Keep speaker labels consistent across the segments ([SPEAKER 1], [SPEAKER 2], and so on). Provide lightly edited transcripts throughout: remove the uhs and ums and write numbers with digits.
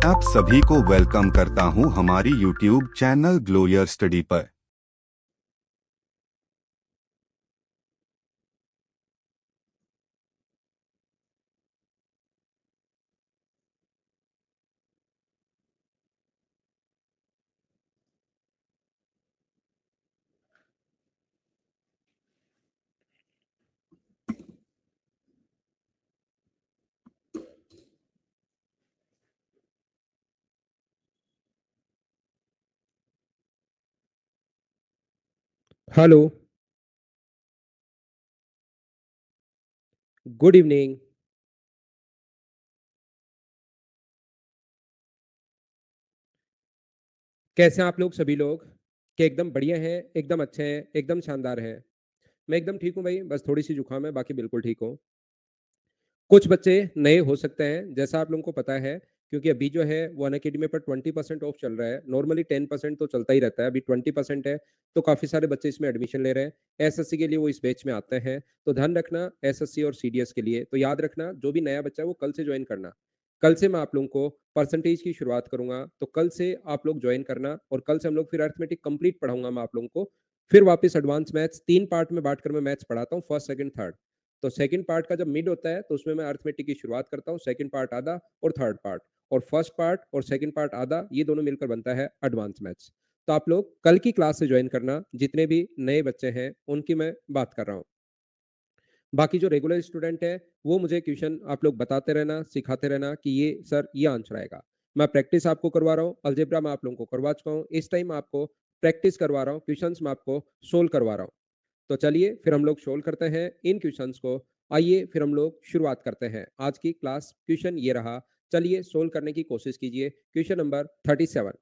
[SPEAKER 1] आप सभी को वेलकम करता हूं हमारी यूट्यूब चैनल ग्लोयर स्टडी पर।
[SPEAKER 2] Hello, good evening. कैसे हैं आप लोग सभी लोग? क्या एकदम बढ़िया हैं, एकदम अच्छे हैं, एकदम शानदार हैं? मैं एकदम ठीक हूँ भाई, बस थोड़ी-सी जुकाम है, बाकी बिल्कुल ठीक हूँ। कुछ बच्चे नए हो सकते हैं, जैसा आप लोगों को पता है, क्योंकि अभी जो है वो अनअकैडमी पर 20% ऑफ चल रहा है। नॉर्मली 10% तो चलता ही रहता है, अभी 20% है, तो काफ़ी सारे बच्चे इसमें एडमिशन ले रहे हैं। एसएससी के लिए वो इस बैच में आते हैं, तो ध्यान रखना एसएससी और सीडीएस के लिए, तो याद रखना जो भी नया बच्चा है वो कल से जॉइन करना। कल से मैं आप लोगों को परसेंटेज की शुरुआत करूँगा, तो कल से आप लोग जॉइन करना और कल से हम लोग फिर अरिथमेटिक कंप्लीट पढ़ाऊँगा मैं आप लोगों को। फिर वापस एडवांस मैथ्स 3 पार्ट में बाँट कर मैं मैथ्स पढ़ाता हूँ, फर्स्ट, सेकंड, थर्ड। तो सेकंड पार्ट का जब मिड होता है तो उसमें मैं अरिथमेटिक की शुरुआत करता हूँ, सेकंड पार्ट आधा और थर्ड पार्ट, और फर्स्ट पार्ट और सेकंड पार्ट आधा, ये दोनों मिलकर बनता है एडवांस मैथ्स। तो आप लोग कल की क्लास से ज्वाइन करना, जितने भी नए बच्चे हैं उनकी मैं बात कर रहा हूँ। बाकी जो रेगुलर स्टूडेंट है वो मुझे क्वेश्चन आप लोग बताते रहना, सिखाते रहना कि ये सर ये आंसर आएगा। मैं प्रैक्टिस आपको करवा रहा हूँ, अलजेब्रा मैं आप लोगों को करवा चुका हूँ, इस टाइम आपको प्रैक्टिस करवा रहा हूँ, क्वेश्चंस मैं आपको सोल्व करवा रहा हूँ। तो चलिए फिर हम लोग सोल्व करते हैं इन क्वेश्चंस को। आइए फिर हम लोग शुरुआत करते हैं। आज की क्लास क्वेश्चन ये रहा, चलिए सोल्व करने की कोशिश कीजिए। Question number 37।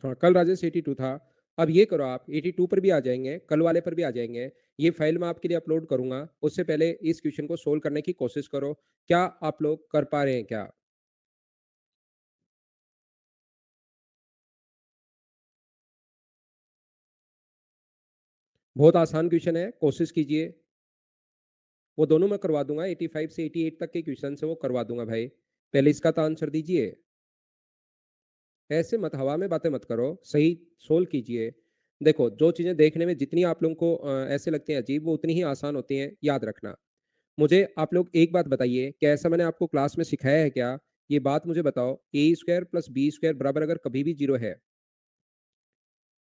[SPEAKER 2] हाँ, कल राजेश 82 था। अब ये करो, आप 82 पर भी आ जाएंगे, कल वाले पर भी आ जाएंगे। ये फाइल मैं आपके लिए अपलोड करूंगा, उससे पहले इस क्वेश्चन को सोल्व करने की कोशिश करो। क्या आप लोग कर पा रहे हैं क्या? बहुत आसान क्वेश्चन है, कोशिश कीजिए। वो दोनों मैं करवा दूंगा, 85 से 88 तक के क्वेश्चन है वो करवा दूंगा भाई। पहले इसका तो आंसर दीजिए। ऐसे मत, हवा में बातें मत करो, सही सोल्व कीजिए। देखो, जो चीजें देखने में जितनी आप लोगों को ऐसे लगती हैं अजीब, वो उतनी ही आसान होती हैं, याद रखना। मुझे आप लोग एक बात बताइए, क्या ऐसा मैंने आपको क्लास में सिखाया है क्या? ये बात मुझे बताओ, ए स्क्वायर प्लस बी स्क्वायर बराबर अगर कभी भी जीरो है,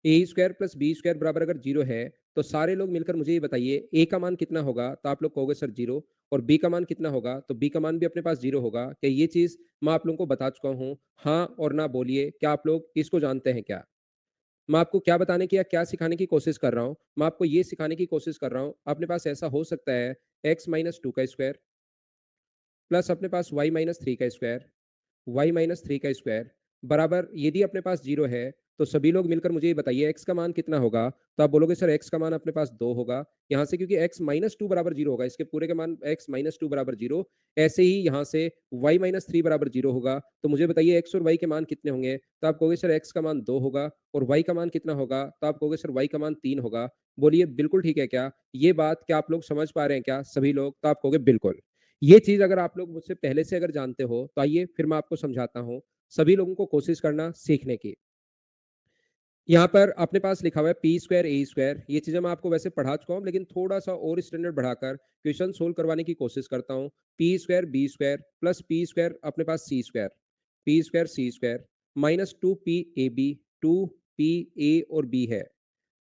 [SPEAKER 2] a square plus b square बराबर अगर जीरो है, तो सारे लोग मिलकर मुझे ये बताइए ए का मान कितना होगा? तो आप लोग कहोगे सर जीरो। और बी का मान कितना होगा? तो बी का मान भी अपने पास जीरो होगा। क्या ये चीज मैं आप लोगों को बता चुका हूँ? हाँ और ना बोलिए, क्या आप लोग इसको जानते हैं क्या? मैं आपको क्या बताने की या क्या सिखाने की कोशिश कर रहा हूँ? मैं आपको ये सिखाने की कोशिश कर रहा हूँ, अपने पास ऐसा हो सकता है एक्स माइनस टू का स्क्वायर प्लस अपने पास वाई माइनस थ्री का स्क्वायर, वाई माइनस थ्री का स्क्वायर बराबर, यदि अपने पास जीरो है तो सभी लोग मिलकर मुझे ये बताइए एक्स का मान कितना होगा? तो आप बोलोगे सर एक्स का मान अपने पास दो होगा। यहाँ से क्योंकि एक्स माइनस टू बराबर जीरो होगा, इसके पूरे का मान एक्स माइनस टू बराबर जीरो। ऐसे ही यहाँ से वाई माइनस थ्री बराबर जीरो होगा, तो मुझे बताइए एक्स और वाई के मान कितने होंगे? तो आप कहोगे सर एक्स का मान दो होगा। और वाई का मान कितना होगा? तो आप कहोगे सर वाई का मान तीन होगा। बोलिए बिल्कुल ठीक है क्या? ये बात क्या आप लोग समझ पा रहे हैं क्या सभी लोग? तो आप कहोगे बिल्कुल। ये चीज अगर आप लोग मुझसे पहले से अगर जानते हो तो आइए फिर मैं आपको समझाता हूँ। सभी लोगों को कोशिश करना सीखने की। यहाँ पर अपने पास लिखा हुआ है पी स्क्वायर ए स्क्वायर, ये चीजें मैं आपको वैसे पढ़ा चुका हूँ, लेकिन थोड़ा सा और स्टैंडर्ड बढ़ाकर क्वेश्चन सोल्व करवाने की कोशिश करता हूँ। P square B square plus P square अपने पास C square, P square C square minus two P A B, two P A और बी है,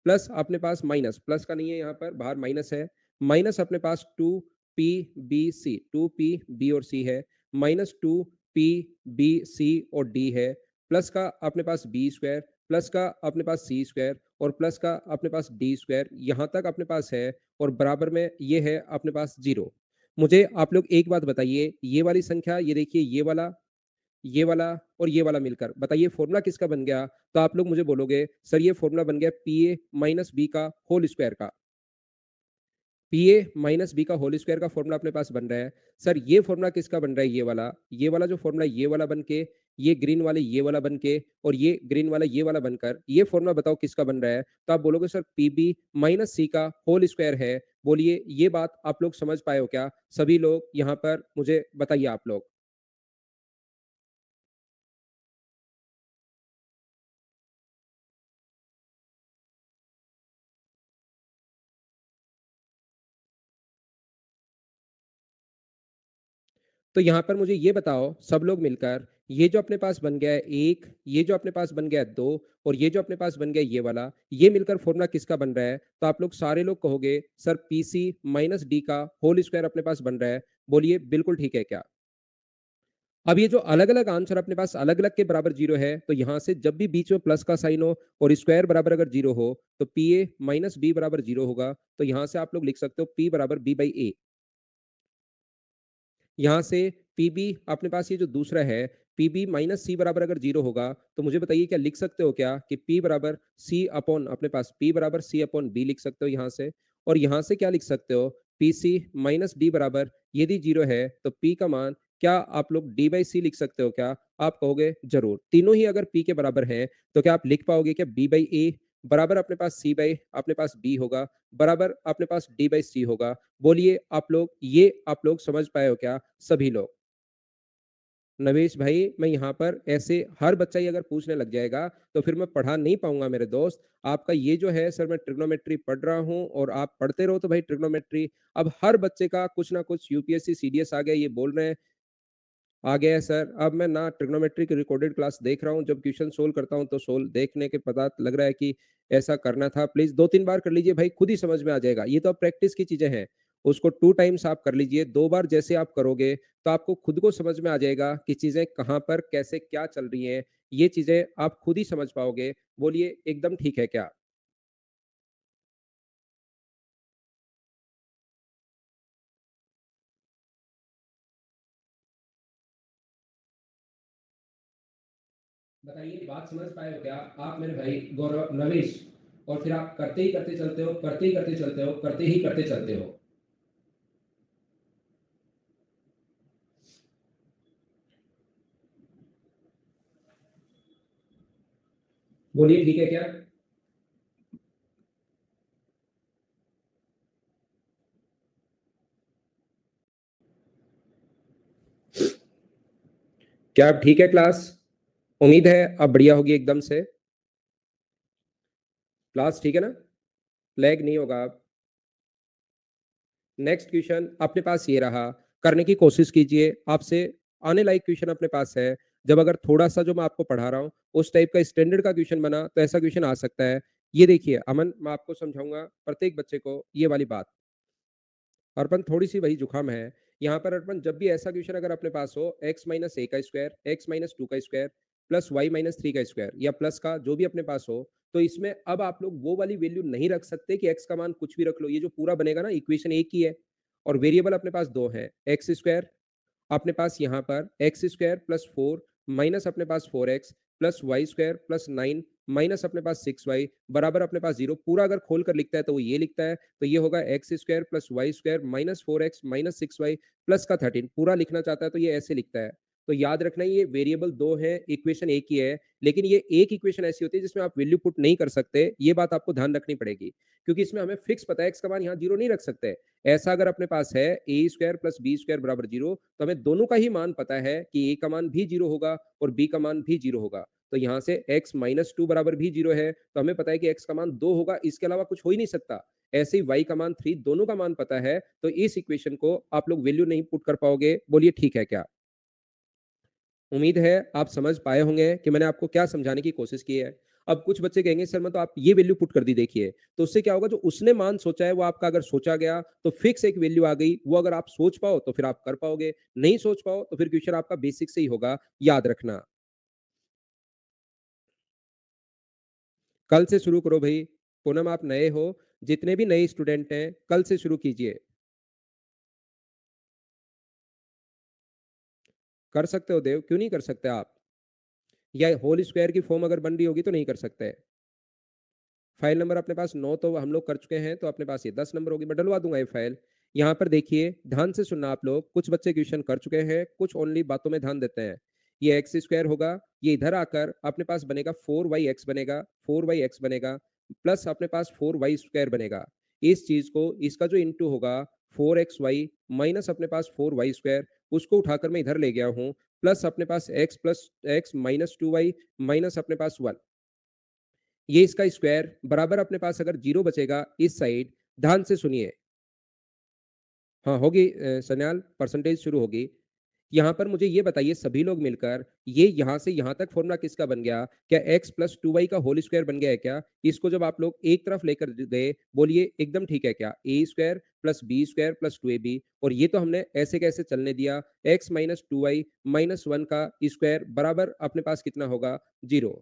[SPEAKER 2] प्लस अपने पास माइनस, प्लस का नहीं है यहाँ पर, बाहर माइनस है, माइनस अपने पास two P B C, two P B और सी है, minus two P B C और डी है, प्लस का अपने पास बी स्क्वायर, प्लस का अपने पास सी स्क्वायर और प्लस का अपने पास डी स्क्वायर, यहाँ तक अपने पास है, और बराबर में ये है अपने पास जीरो। मुझे आप लोग एक बात बताइए, ये वाली संख्या, ये देखिए ये वाला और ये वाला मिलकर बताइए फॉर्मूला किसका बन गया? तो आप लोग मुझे बोलोगे सर ये फॉर्मूला बन गया पी ए माइनस बी का होल स्क्वायर का। पी ए माइनस बी का होल स्क्वायर का फॉर्मूला अपने पास बन रहा है। सर ये फॉर्मूला किसका बन रहा है? ये वाला जो फॉर्मूला ये वाला बन के, ये ग्रीन वाले ये वाला बन के और ये ग्रीन वाला ये वाला बनकर ये फॉर्मूला बताओ किसका बन रहा है? तो आप बोलोगे सर पी बी माइनस सी का होल स्क्वायर है। बोलिए ये बात आप लोग समझ पाए हो क्या? सभी लोग यहाँ पर मुझे बताइए आप लोग। तो यहाँ पर मुझे ये बताओ सब लोग मिलकर, ये जो अपने पास बन गया है 1, ये जो अपने पास बन गया है 2 और ये जो अपने पास बन गया है ये वाला, ये मिलकर फॉर्मूला किसका बन रहा है? तो आप लोग सारे लोग कहोगे सर पीसी माइनस डी का होल स्क्वायर अपने पास बन रहा है। बोलिए बिल्कुल ठीक है क्या? अब ये जो अलग-अलग आंसर अपने पास अलग-अलग के बराबर 0 है, तो यहाँ से जब भी बीच में प्लस का साइन हो और स्क्वायर बराबर अगर 0 हो, तो पीए माइनस बी बराबर 0 होगा। तो यहाँ से आप लोग लिख सकते हो पी बराबर बी बाई ए। यहाँ से पीबी अपने पास ये जो दूसरा है, पीबी माइनस सी बराबर अगर 0 होगा, तो मुझे बताइए क्या लिख सकते हो क्या कि पी बराबर सी अपॉन अपने पास पी बराबर सी अपॉन बी लिख सकते हो यहाँ से? और यहाँ से क्या लिख सकते हो? पीसी माइनस डी बराबर यदि 0 है, तो पी का मान क्या आप लोग डी बाई सी लिख सकते हो क्या? आप कहोगे ज़रूर। तीनों ही अगर पी के बराबर हैं, तो क्या आप लिख पाओगे क्या बी बाई ए बराबर अपने पास सी बाई अपने पास बी होगा, बराबर अपने पास डी बाई सी होगा। बोलिए आप लोग समझ पाए हो क्या सभी लोग? नवेश भाई मैं यहाँ पर ऐसे हर बच्चा ही अगर पूछने लग जाएगा तो फिर मैं पढ़ा नहीं पाऊंगा मेरे दोस्त। आपका ये जो है सर मैं ट्रिग्नोमेट्री पढ़ रहा हूँ और आप पढ़ते रहो तो भाई ट्रिग्नोमेट्री। अब हर बच्चे का कुछ ना कुछ यूपीएससी सीडीएस आ गया ये बोल रहे हैं आ गया है सर। अब मैं ना ट्रिग्नोमेट्री की रिकॉर्डेड क्लास देख रहा हूँ, जब क्वेश्चन सोल्व करता हूँ तो सोल्व देखने के पता लग रहा है कि ऐसा करना था। प्लीज़ 2-3 बार कर लीजिए भाई, खुद ही समझ में आ जाएगा। ये तो अब प्रैक्टिस की चीज़ें हैं। उसको 2 टाइम्स आप कर लीजिए, 2 बार जैसे आप करोगे तो आपको खुद को समझ में आ जाएगा कि चीज़ें कहाँ पर कैसे क्या चल रही हैं। ये चीज़ें आप खुद ही समझ पाओगे। बोलिए एकदम ठीक है क्या? बताइए बात समझ पाए हो क्या आप मेरे भाई गौरव नवेश? और फिर आप करते ही करते चलते हो, करते ही करते चलते हो, करते ही करते चलते हो। बोलिए ठीक है क्या? क्या अब ठीक है क्लास? उम्मीद है अब बढ़िया होगी एकदम से। क्लास ठीक है ना? लैग नहीं होगा अब। नेक्स्ट क्वेश्चन अपने पास ये रहा, करने की कोशिश कीजिए। आपसे आने लायक क्वेश्चन अपने पास है। जब अगर थोड़ा-सा जो मैं आपको पढ़ा रहा हूँ, उस टाइप का स्टैंडर्ड का क्वेश्चन बना, तो ऐसा क्वेश्चन आ सकता है। ये देखिए अमन, मैं आपको समझाऊँगा प्रत्येक बच्चे को ये वाली बात। अर्पण थोड़ी-सी वही जुकाम है। यहाँ पर अर्पण जब भी ऐसा क्वेश्चन अगर अपने पास हो x माइनस ए का स्क्वायर, x माइनस 2 का स्क्वायर, प्लस y माइनस 3 का स्क्वायर या प्लस का जो भी अपने पास हो, तो इसमें अब आप लोग वो वाली वैल्यू नहीं रख सकते कि x का मान कुछ भी रख लो। ये जो पूरा बनेगा ना इक्वेशन एक ही है और वेरिएबल अपने पास 2 हैं, x स्क्वायर अपने पास यहाँ पर एक्स स्क्वायर प्लस 4 माइनस अपने पास 4x plus y square plus 9 minus अपने पास 6y बराबर अपने पास 0। पूरा अगर खोल कर लिखता है तो वो ये लिखता है, तो ये होगा x square plus y square minus 4x minus 6y plus का 13। पूरा लिखना चाहता है तो ये ऐसे लिखता है। तो याद रखना ये वेरिएबल दो है, इक्वेशन एक ही है, लेकिन ये एक इक्वेशन ऐसी होती है जिसमें आप वैल्यू पुट नहीं कर सकते। ये बात आपको ध्यान रखनी पड़ेगी, क्योंकि इसमें हमें फिक्स पता है एक्स का मान यहाँ 0 नहीं रख सकते। ऐसा अगर अपने पास है a square plus b square बराबर 0, तो हमें दोनों का ही मान पता है कि ए का मान भी 0 होगा और बी का मान भी 0 होगा। तो यहाँ से x माइनस 2 बराबर भी 0 है, तो हमें पता है कि x का मान 2 होगा, इसके अलावा कुछ हो ही नहीं सकता। ऐसे ही y का मान 3, दोनों का मान पता है, तो इस इक्वेशन को आप लोग वैल्यू नहीं पुट कर पाओगे। बोलिए ठीक है क्या? उम्मीद है आप समझ पाए होंगे कि मैंने आपको क्या समझाने की कोशिश की है। अब कुछ बच्चे कहेंगे सर मैं तो आप ये वैल्यू पुट कर दी देखिए, तो उससे क्या होगा जो उसने मान सोचा है वो आपका अगर सोचा गया तो फिक्स एक वैल्यू आ गई, वो अगर आप सोच पाओ तो फिर आप कर पाओगे, नहीं सोच पाओ तो फिर क्वेश्चन आपका बेसिक से ही होगा, याद रखना। कल से शुरू करो भाई। पूनम आप नए हो, जितने भी नए स्टूडेंट हैं कल से शुरू कीजिए। कर सकते हो देव, क्यों नहीं कर सकते आप? या होल स्क्वायर की फॉर्म अगर बन रही होगी तो नहीं कर सकते? फाइल नंबर अपने पास 9 तो हम लोग कर चुके हैं, तो अपने पास ये 10 नंबर होगी। मैं डलवा दूँगा ये फाइल। यहाँ पर देखिए, ध्यान से सुनना आप लोग, कुछ बच्चे क्वेश्चन कर चुके हैं, कुछ ओनली बातों में ध्यान देते हैं। ये एक्स स्क्वायर होगा, ये इधर आकर अपने पास बनेगा 4y बनेगा, 4y बनेगा, प्लस अपने पास 4y स्क्वायर बनेगा। इस चीज़ को, इसका जो इंटू होगा 4xy माइनस अपने पास 4y स्क्वायर, उसको उठाकर मैं इधर ले गया हूँ, प्लस अपने पास x plus x minus 2y minus अपने पास 1। ये इसका स्क्वायर बराबर अपने पास अगर 0 बचेगा इस साइड, ध्यान से सुनिए। हाँ, होगी सन्याल परसेंटेज शुरू होगी। यहाँ पर मुझे ये बताइए सभी लोग मिलकर, ये यहाँ से यहाँ तक फ़ॉर्मूला किसका बन गया? क्या x प्लस 2y का होल स्क्वायर बन गया है क्या? इसको जब आप लोग एक तरफ लेकर गए, बोलिए एकदम ठीक है क्या? a square plus b square plus 2ab, और ये तो हमने ऐसे कैसे चलने दिया, x माइनस 2y माइनस 1 का स्क्वायर बराबर अपने पास कितना होगा? 0।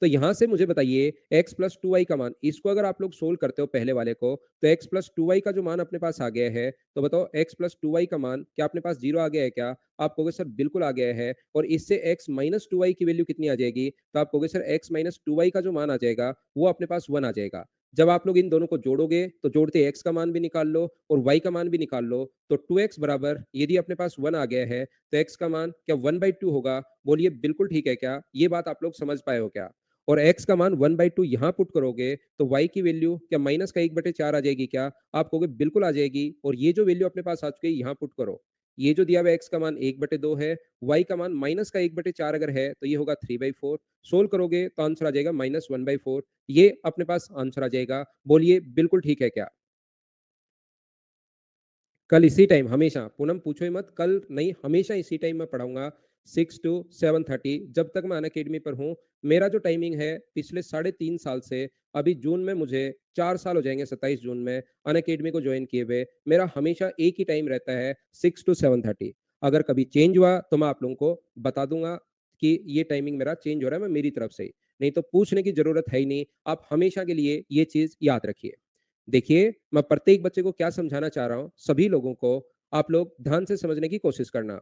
[SPEAKER 2] तो यहाँ से मुझे बताइए x प्लस 2y का मान, इसको अगर आप लोग सोल्व करते हो पहले वाले को, तो x प्लस 2y का जो मान अपने पास आ गया है, तो बताओ x प्लस 2y का मान क्या अपने पास 0 आ गया है क्या? आप कहोगे सर बिल्कुल आ गया है, और इससे x माइनस 2y की वैल्यू कितनी आ जाएगी? तो आप कहोगे सर x माइनस 2y का जो मान आ जाएगा, वो अपने पास 1 आ जाएगा। जब आप लोग इन दोनों को जोड़ोगे, तो जोड़ते x का मान भी निकाल लो और y का मान भी निकाल लो, तो 2x बराबर यदि अपने पास 1 आ गया है, तो x का मान क्या 1/2 होगा? बोलिए बिल्कुल ठीक है क्या? ये बात आप लोग समझ पाए हो क्या? और x का मान 1/2 यहाँ पुट करोगे, तो y की वैल्यू क्या माइनस का 1/4 आ जाएगी क्या? आप कहोगे बिल्कुल आ जाएगी, और ये जो वैल्यू अपने पास आ चुकी है यहाँ पुट करो। ये जो दिया हुआ x का मान 1/2 है, y का मान माइनस का 1/4 अगर है, तो ये होगा 3/4। सोल्व करोगे तो आंसर आ जाएगा माइनस 1/4। ये अपने पास आंसर आ जाएगा। बोलिए बिल्कुल ठीक है क्या? कल इसी टाइम हमेशा, पूनम पूछो ही मत, कल नहीं हमेशा इसी टाइम मैं पढ़ाऊँगा, 6 टू 7:30 जब तक मैं अनअकैडमी पर हूँ। मेरा जो टाइमिंग है पिछले साढ़े 3 साल से, अभी जून में मुझे 4 साल हो जाएँगे, 27 जून में अनअकैडमी को जॉइन किए हुए। मेरा हमेशा एक ही टाइम रहता है, 6 टू 7:30। अगर कभी चेंज हुआ तो मैं आप लोगों को बता दूँगा कि ये टाइमिंग मेरा चेंज हो रहा है, मैं मेरी तरफ से ही। नहीं तो पूछने की ज़रूरत है ही नहीं, आप हमेशा के लिए ये चीज़ याद रखिए। देखिए, मैं प्रत्येक बच्चे को क्या समझाना चाह रहा हूँ, सभी लोगों को आप लोग ध्यान से समझने की कोशिश करना।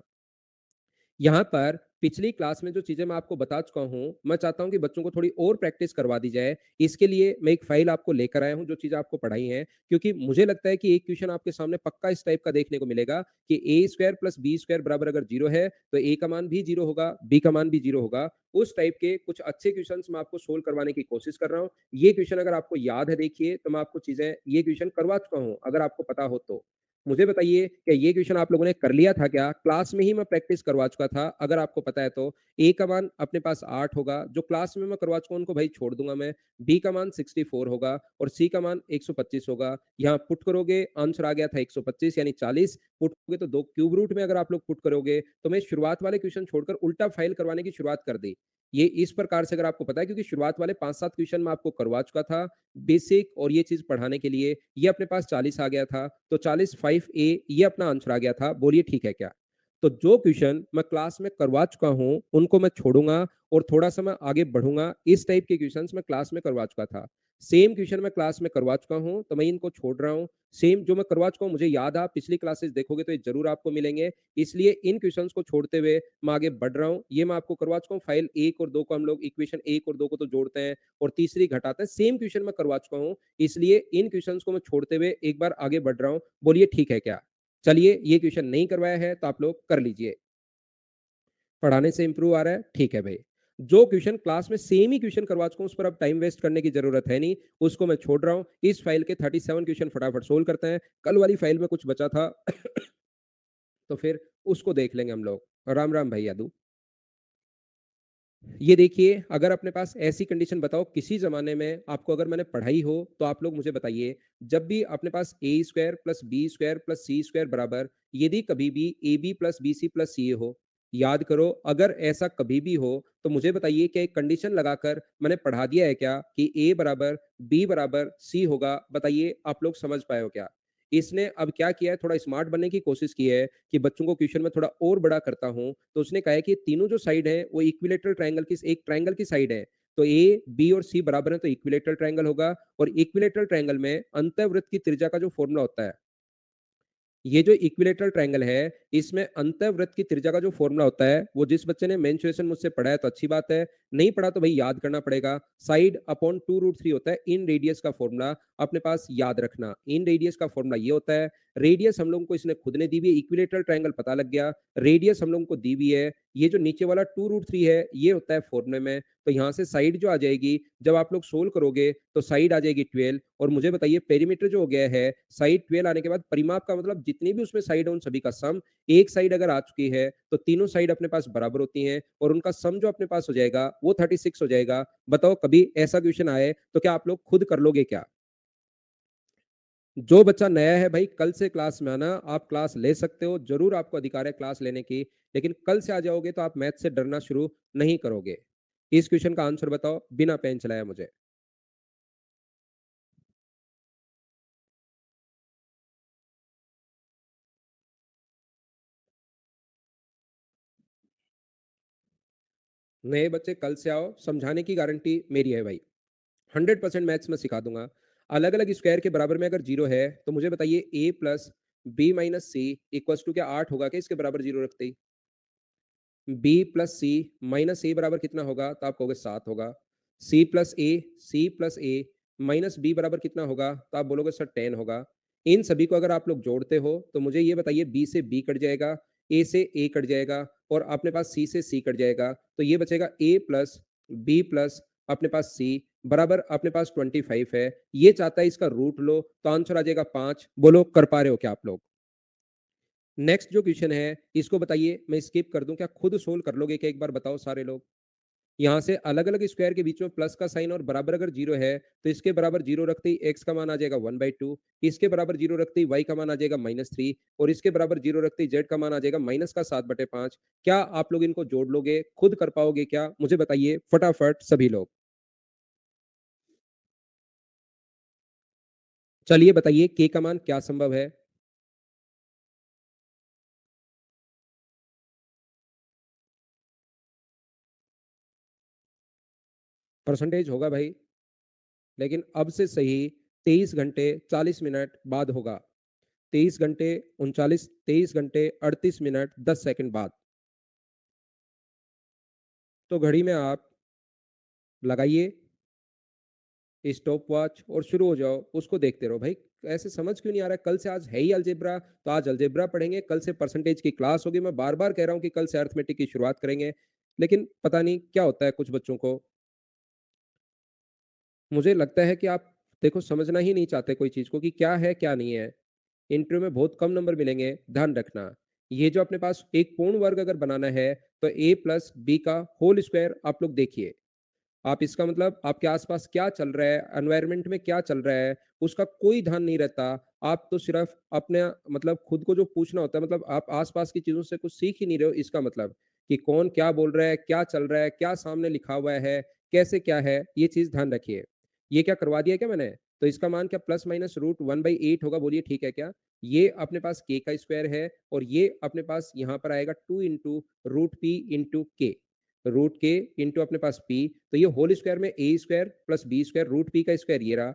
[SPEAKER 2] यहाँ पर पिछली क्लास में जो चीज़ें मैं आपको बता चुका हूँ, मैं चाहता हूँ कि बच्चों को थोड़ी और प्रैक्टिस करवा दी जाए। इसके लिए मैं एक फ़ाइल आपको लेकर आया हूँ, जो चीज़ें आपको पढ़ाई हैं, क्योंकि मुझे लगता है कि एक क्वेश्चन आपके सामने पक्का इस टाइप का देखने को मिलेगा कि a square plus b square बराबर अगर 0 है, तो a का मान भी 0 होगा, b का मान भी 0 होगा। उस टाइप के कुछ अच्छे क्वेश्चन्स मैं आपको सोल्व करवाने की कोशिश कर रहा हूँ। ये क्वेश्चन अगर आपको याद है देखिए, तो मैं आपको चीज़ें ये क्वेश्चन करवा चुका हूँ, अगर आपको पता हो तो। मुझे बताइए क्या ये क्वेश्चन आप लोगों ने कर लिया था क्या? क्लास में ही मैं प्रैक्टिस करवा चुका था, अगर आपको पता है तो। ए का मान अपने पास 8 होगा, जो क्लास में मैं करवा चुका हूँ उनको भाई छोड़ दूँगा मैं। बी का मान 64 होगा और सी का मान 125 होगा। यहाँ पुट करोगे, आंसर आ गया था 125 यानी 40। पुट करोगे तो 2 क्यूब रूट में अगर आप लोग पुट करोगे, तो मैं शुरुआत वाले क्वेश्चन छोड़कर उल्टा फाइल करवाने की शुरुआत कर दी। ये इस प्रकार से अगर आपको पता है, क्योंकि शुरुआत वाले 5-7 क्वेश्चन मैं आपको करवा चुका था, बेसिक और ये चीज़ पढ़ाने के लिए। ये अपने पास 40 आ गया था, तो 40 5A ये अपना आंसर आ गया था। बोलिए ठीक है क्या? तो जो क्वेश्चन मैं क्लास में करवा चुका हूँ, उनको मैं छोड़ूँगा और थोड़ा-सा मैं आगे बढ़ूँगा। इस टाइप के क्वेश्चन्स मैं क्लास में करवा चुका था। सेम क्वेश्चन मैं क्लास में करवा चुका हूँ, तो मैं इनको छोड़ रहा हूँ। सेम जो मैं करवा चुका हूँ, मुझे याद है, आप पिछली क्लासेस देखोगे तो ये ज़रूर आपको मिलेंगे। इसलिए इन क्वेश्चन्स को छोड़ते हुए मैं आगे बढ़ रहा हूँ। ये मैं आपको करवा चुका हूँ। फाइल 1 और 2 को हम लोग, इक्वेशन 1 और 2 को तो जोड़ते हैं और तीसरी घटाते हैं। सेम क्वेश्चन मैं करवा चुका हूँ, इसलिए इन क्वेश्चन्स को मैं छोड़ते हुए एक बार आगे बढ़ रहा हूँ। बोलिए ठीक है क्या? चलिए, ये क्वेश्चन नहीं करवाया है तो आप लोग कर लीजिए। पढ़ाने से इंप्रूव आ रहा है, ठीक है भाई। जो क्वेश्चन क्लास में सेम ही क्वेश्चन करवा चुका हूँ, उस पर अब टाइम वेस्ट करने की जरूरत है नहीं, उसको मैं छोड़ रहा हूँ। इस फाइल के 37 क्वेश्चन फटाफट सोल्व करते हैं। कल वाली फाइल में कुछ बचा था तो फिर उसको देख लेंगे हम लोग। राम राम भाई यादू। ये देखिए, अगर अपने पास ऐसी कंडीशन बताओ, किसी ज़माने में आपको अगर मैंने पढ़ाई हो, तो आप लोग मुझे बताइए, जब भी अपने पास a square plus b square plus c square बराबर, यदि कभी भी a b plus b c plus c a हो, याद करो, अगर ऐसा कभी भी हो, तो मुझे बताइए क्या एक कंडीशन लगाकर मैंने पढ़ा दिया है क्या कि ए बराबर बी बराबर सी होगा? बताइए, आप लोग समझ पाए हो क्या? इसने अब क्या किया है, थोड़ा स्मार्ट बनने की कोशिश की है कि बच्चों को क्वेश्चन में थोड़ा और बड़ा करता हूँ, तो उसने कहा है कि तीनों जो साइड है वो इक्विलेटरल ट्रायंगल की, एक ट्रायंगल की साइड है। तो ए, बी और सी बराबर है, तो इक्विलेटरल ट्रायंगल होगा, और इक्विलेटरल ट्रायंगल में अंतःवृत्त की त्रिज्या का जो फॉर्मूला होता है, ये जो इक्विलेटरल ट्रायंगल है, इसमें अंतःवृत्त की त्रिज्या का जो फ़ॉर्मूला होता है, वो जिस बच्चे ने मेंस्ट्रुएशन मुझसे पढ़ा है तो अच्छी बात है, नहीं पढ़ा तो भई याद करना पड़ेगा। साइड अपॉन 2√3 होता है इन रेडियस का फ़ॉर्मूला अपने पास याद रखना। इन रेडियस का फ़ॉर्मूला ये होता है, रेडियस हम लोगों को इसने खुद ने दी हुई है, इक्विलेटरल ट्रायंगल पता लग गया, रेडियस हम लोगों को दी हुई है, ये जो नीचे वाला 2√3 है, ये होता है फ़ॉर्मूले में, तो यहाँ से साइड जो आ जाएगी, जब आप लोग सोल्व करोगे, तो साइड आ जाएगी 12 और मुझे बताइए पेरीमीटर जो हो गया है, साइड 12 आने के बाद परिमाप का मतलब जितनी भी उसमें साइड है, उन सभी का सम, एक साइड अगर आ चुकी है, तो तीनों साइड अपने पास बराबर होती हैं और उनका सम जो अपने पास हो जाएगा, वो 36 हो जाएगा। बताओ कभी ऐसा क्वेश्चन आए, तो क्या आप लोग खुद कर लोगे क्या? जो बच्चा नया है भाई कल से क्लास में आना, आप क्लास ले सकते हो, ज़रूर आपको अधिकार है क्लास लेने की, लेकिन कल से आ जाओगे तो आप मैथ से डरना शुरू नहीं करोगे। इस क्वेश्चन का आंसर बताओ बिना पेन चलाए मुझे। नए बच्चे कल से आओ, समझाने की गारंटी मेरी है भाई। 100% मैथ्स में सिखा दूँगा। अलग-अलग स्क्वायर के बराबर में अगर 0 है, तो मुझे बताइए a plus b minus c equals to क्या 8 होगा क्या इसके बराबर 0 रखते ही? b plus c minus a बराबर कितना होगा? तो आप कहोगे 7 होगा। c plus a minus b बराबर कितना होगा? तो आप बोलोगे सर 10 होगा। इन सभी को अगर आप लोग जोड़ते हो, तो मुझे ये बताइए b से b कट जाएगा, a से a कट जाएगा और अपने पास c से c कट जाएगा। तो ये बचेगा a प्लस b प्लस अपने पास c बराबर अपने पास 25 है। ये चाहता है इसका रूट लो, तो आंसर आ जाएगा 5। बोलो कर पा रहे हो क्या आप लोग? नेक्स्ट जो क्वेश्चन है, इसको बताइए मैं स्किप कर दूं क्या खुद सोल्व कर लोगे क्या एक बार बताओ सारे लोग? यहाँ से अलग-अलग स्क्वायर के बीच में प्लस का साइन और बराबर अगर 0 है, तो इसके बराबर 0 रखते ही x का मान आ जाएगा 1/2, इसके बराबर 0 रखते ही y का मान आ जाएगा -3 और इसके बराबर 0 रखते ही z का मान आ जाएगा माइनस का 7/5। क्या आप लोग इनको जोड़ लोगे? खुद कर पाओगे क्या? मुझे बताइए फटाफट सभी लोग। चलिए बताइए k का मान क्या संभव है? परसेंटेज होगा भाई, लेकिन अब से सही 23 घंटे 40 मिनट बाद होगा। 23 घंटे 39 23 घंटे 38 मिनट 10 सेकंड बाद। तो घड़ी में आप लगाइए स्टॉप वॉच और शुरू हो जाओ, उसको देखते रहो भाई। ऐसे समझ क्यों नहीं आ रहा है? कल से आज है ही अलजेब्रा, तो आज अलजेब्रा पढ़ेंगे, कल से परसेंटेज की क्लास होगी। मैं बार-बार कह रहा हूँ कि कल से अरिथमेटिक की शुरुआत करेंगे, लेकिन पता नहीं क्या होता है कुछ बच्चों को। मुझे लगता है कि आप देखो समझना ही नहीं चाहते कोई चीज़ को कि क्या है, क्या नहीं है। इंटरव्यू में बहुत कम नंबर मिलेंगे, ध्यान रखना। ये जो अपने पास एक पूर्ण वर्ग अगर बनाना है, तो a प्लस b का होल स्क्वायर आप लोग देखिए। आप इसका मतलब आपके आस-पास क्या चल रहा है, एनवायरनमेंट में क्या चल रहा है, उसका कोई ध्यान नहीं रहता। आप तो सिर्फ़ अपने मतलब खुद को जो पूछना होता है मतलब आप आस-पास की चीज़ों से कुछ सीख ही नहीं रहे हो इसका मतलब, कि कौन क्या बोल रहा है, क्या चल रहा है, क्या सामने लिखा हुआ है, कैसे क्या है, ये चीज़ ध्यान रखिए। ये क्या करवा दिया क्या मैंने? तो इसका मान क्या प्लस माइनस रूट 1/8 होगा बोलिए ठीक है क्या? ये अपने पास k का स्क्वायर है और ये अपने पास यहाँ पर आएगा 2 into root p into k। Root के इंटू अपने पास पी तो ये होल स्क्वायर में a square plus b square root p का स्क्वायर ये रहा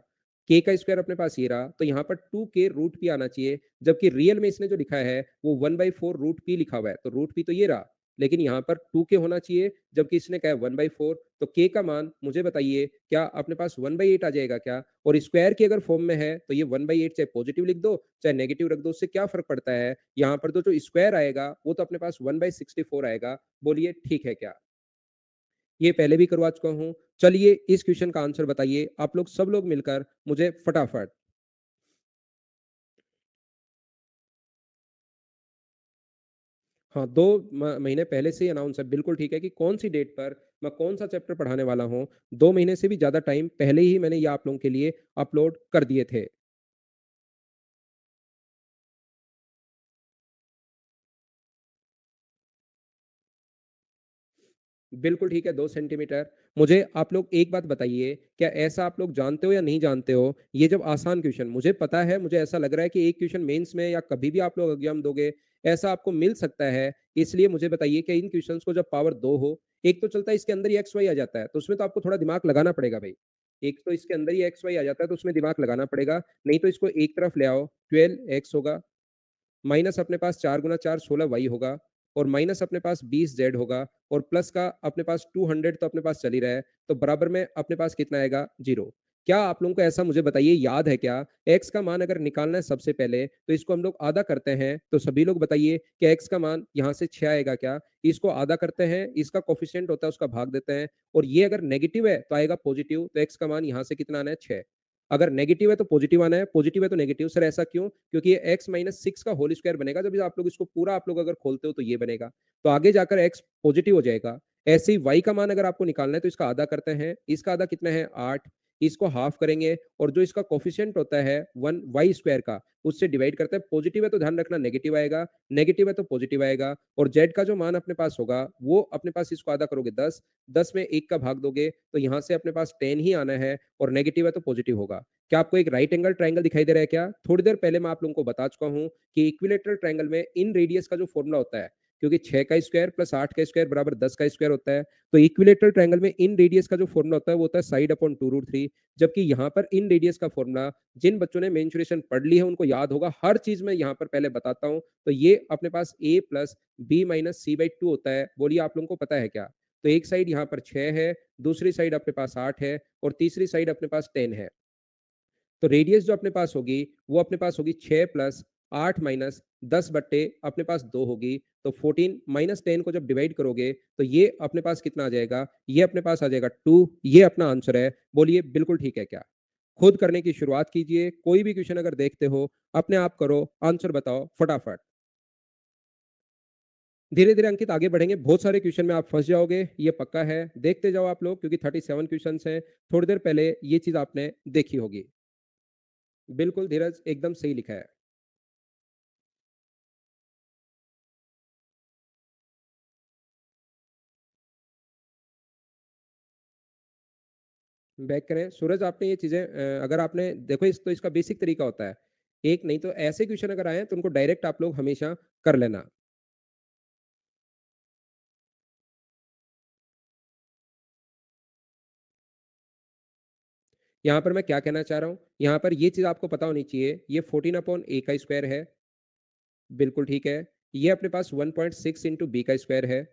[SPEAKER 2] के का स्क्वायर अपने पास ये रहा तो यहाँ पर 2k रूट पी आना चाहिए जबकि रियल में इसने जो लिखा है वो 1/4 रूट पी लिखा हुआ है तो रूट पी तो ये रहा लेकिन यहाँ पर 2k होना चाहिए जबकि इसने कहा है 1/4 तो k का मान मुझे बताइए क्या अपने पास 1/8 आ जाएगा क्या और स्क्वायर की अगर फॉर्म में है तो ये 1/8 चाहे पॉजिटिव लिख दो चाहे नेगेटिव रख दो उससे क्या फर्क पड़ता है यहाँ पर तो जो स्क्वायर आएगा वो तो अपने पास 1/64 आएगा बोलिए ठीक है क्या ये पहले भी करवा चुका हूँ। चलिए इस क्वेश्चन का आंसर बताइए आप लोग सब लोग मिलकर मुझे फटाफट। हाँ, 2 महीने पहले से ही अनाउंस है, बिल्कुल ठीक है कि कौन-सी डेट पर मैं कौन-सा चैप्टर पढ़ाने वाला हूँ। 2 महीने से भी ज़्यादा टाइम पहले ही मैंने ये आप लोगों के लिए अपलोड कर दिए थे। बिल्कुल ठीक है, 2 सेंटीमीटर। मुझे आप लोग एक बात बताइए, क्या ऐसा आप लोग जानते हो या नहीं जानते हो, ये जब आसान क्वेश्चन मुझे पता है, मुझे ऐसा लग रहा है कि एक क्वेश्चन मेंस में या कभी भी आप लोग एग्ज़ाम दोगे, ऐसा आपको मिल सकता है। इसलिए मुझे बताइए कि इन क्वेश्चन्स को जब पावर 2 हो, एक तो चलता है इसके अंदर ही एक्स, वाई आ जाता है, तो उसमें तो आपको थोड़ा दिमाग लगाना पड़ेगा भई। एक तो इसके अंदर ही एक्स, वाई आ जाता है, तो उसमें दिमाग लगाना पड़ेगा, नहीं तो इसको एक तरफ ले आओ, 12 एक्स होगा माइनस अपने पास 4 गुना 4 16 y होगा और माइनस अपने पास 20 z होगा और प्लस का अपने पास 200 तो अपने पास चल ही रहा है, तो बराबर में अपने पास कितना आएगा? 0। क्या आप लोगों को ऐसा मुझे बताइए याद है क्या? x का मान अगर निकालना है सबसे पहले तो इसको हम लोग आधा करते हैं, तो सभी लोग बताइए कि x का मान यहाँ से 6 आएगा क्या? इसको आधा करते हैं, इसका कोएफिशिएंट होता है उसका भाग देते हैं और ये अगर नेगेटिव है तो आएगा पॉजिटिव, तो x का मान यहाँ से कितना आना है? 6। अगर नेगेटिव है तो पॉजिटिव आना है, पॉजिटिव है तो नेगेटिव। सर ऐसा क्यों? क्योंकि ये x माइनस 6 का होल स्क्वायर बनेगा, जब आप लोग इसको पूरा आप लोग अगर खोलते हो तो ये बनेगा। तो आगे जाकर x पॉजिटिव हो जाएगा। ऐसे ही y का मान अगर आपको निकालना है तो इसका आधा करते हैं, इसका आधा कितना है? 8, इसको हाफ करेंगे और जो इसका कोएफिशिएंट होता है 1 y स्क्वायर का, उससे डिवाइड करते हैं। पॉजिटिव है तो ध्यान रखना नेगेटिव आएगा, नेगेटिव है तो पॉजिटिव आएगा और z का जो मान अपने पास होगा, वो अपने पास इसको आधा करोगे 10, 10 में 1 का भाग दोगे तो यहाँ से अपने पास 10 ही आना है और नेगेटिव है तो पॉजिटिव होगा। क्या आपको एक राइट एंगल ट्रायंगल दिखाई दे रहा है क्या? थोड़ी देर पहले मैं आप लोगों को बता चुका हूँ कि इक्विलेटरल ट्रायंगल में इन रेडियस का जो फॉर्मूला होता है, क्योंकि 6 का स्क्वायर प्लस 8 का स्क्वायर बराबर 10 का स्क्वायर होता है, तो इक्विलेटरल ट्रायंगल में इन रेडियस का जो फॉर्मूला होता है वो होता है साइड अपॉन 2√3। जबकि यहाँ पर इन रेडियस का फॉर्मूला जिन बच्चों ने मेंसुरेशन पढ़ ली है उनको याद होगा, हर चीज मैं यहाँ पर पहले बताता हूँ। तो ये अपने पास a plus b minus c by 2 होता है। बोलिए आप लोगों को पता है क्या? तो एक साइड यहाँ पर 6 है, दूसरी साइड अपने पास 8 है और तीसरी साइड अपने पास 10 है। तो रेडियस जो अपने पास होगी वो अपने पास होगी 6 प्लस 8 माइनस 10 बट्टे अपने पास 2 होगी। तो 14 माइनस 10 को जब डिवाइड करोगे तो ये अपने पास कितना आ जाएगा? ये अपने पास आ जाएगा 2। ये अपना आंसर है। बोलिए बिल्कुल ठीक है क्या? खुद करने की शुरुआत कीजिए। कोई भी क्वेश्चन अगर देखते हो अपने आप करो, आंसर बताओ फटाफट। धीरे धीरे अंकित आगे बढ़ेंगे, बहुत सारे क्वेश्चन में आप फंस जाओगे, ये पक्का है। देखते जाओ आप लोग, क्योंकि 37 क्वेश्चन हैं। थोड़ी देर पहले ये चीज आपने देखी होगी। बिल्कुल धीरज, एकदम सही लिखा है। बैक करें। सूरज आपने ये चीज़ें अगर आपने देखो इस तो इसका बेसिक तरीका होता है। एक नहीं तो ऐसे क्वेश्चन अगर आए हैं तो उनको डायरेक्ट आप लोग हमेशा कर लेना। यहाँ पर मैं क्या कहना चाह रहा हूँ, यहाँ पर ये चीज़ आपको पता होनी चाहिए, ये 14 अपॉन ए का स्क्वायर है, बिल्कुल ठीक है। ये अपने पास 1.6 इंटू बी का स्क्वायर है।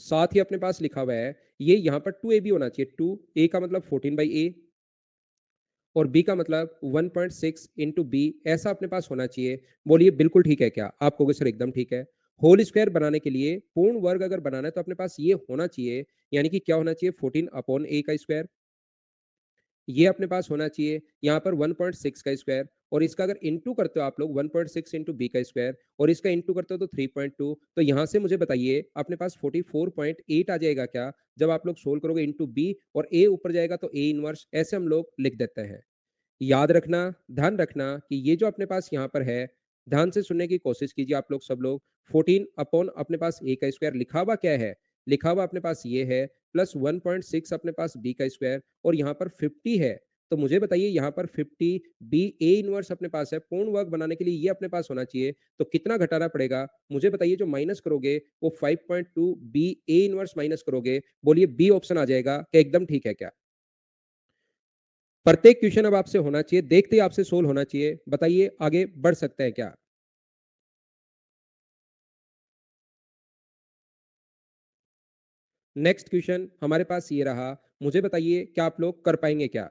[SPEAKER 2] साथ ही अपने पास लिखा हुआ है, ये यहाँ पर 2 ए भी होना चाहिए। 2 ए का मतलब 14 बाई ए और बी का मतलब 1.6 इंटू बी, ऐसा अपने पास होना चाहिए। बोलिए बिल्कुल ठीक है क्या? आप कहोगे सर एकदम ठीक है। होल स्क्वायर बनाने के लिए पूर्ण वर्ग अगर बनाना है तो अपने पास ये होना चाहिए, यानी कि क्या होना चाहिए? 14 अपॉन ए का स्क्वायर। ये अपने पास होना चाहिए यहाँ पर 1.6 का स्क्वायर और इसका अगर इंटू करते हो आप लोग 1.6 इंटू बी का स्क्वायर और इसका इंटू करते हो तो 3.2, तो यहाँ से मुझे बताइए अपने पास 44.8 आ जाएगा क्या? जब आप लोग सोल्व करोगे इंटू बी और ए ऊपर जाएगा तो ए इनवर्स, ऐसे हम लोग लिख देते हैं। याद रखना, ध्यान रखना कि ये जो अपने पास यहाँ पर है, ध्यान से सुनने की कोशिश कीजिए आप लोग सब लोग। 14 अपॉन अपने पास ए का स्क्वायर लिखा हुआ क्या है? लिखा हुआ अपने पास ये है प्लस 1.6 अपने पास बी का स्क्वायर और यहाँ पर 50 है। तो मुझे बताइए यहाँ पर 50 बी ए इनवर्स अपने पास है, पूर्ण वर्ग बनाने के लिए ये अपने पास होना चाहिए। तो कितना घटाना पड़ेगा? मुझे बताइए, जो माइनस करोगे वो 5.2 बी ए इनवर्स माइनस करोगे। बोलिए बी ऑप्शन आ जाएगा क्या? एकदम ठीक है क्या? प्रत्येक क्वेश्चन अब आपसे होना चाहिए, देखते ही आपसे सोल्व होना चाहिए। बताइए आगे बढ़ सकते हैं क्या? नेक्स्ट क्वेश्चन हमारे पास ये रहा। मुझे बताइए क्या आप लोग कर पाएंगे क्या?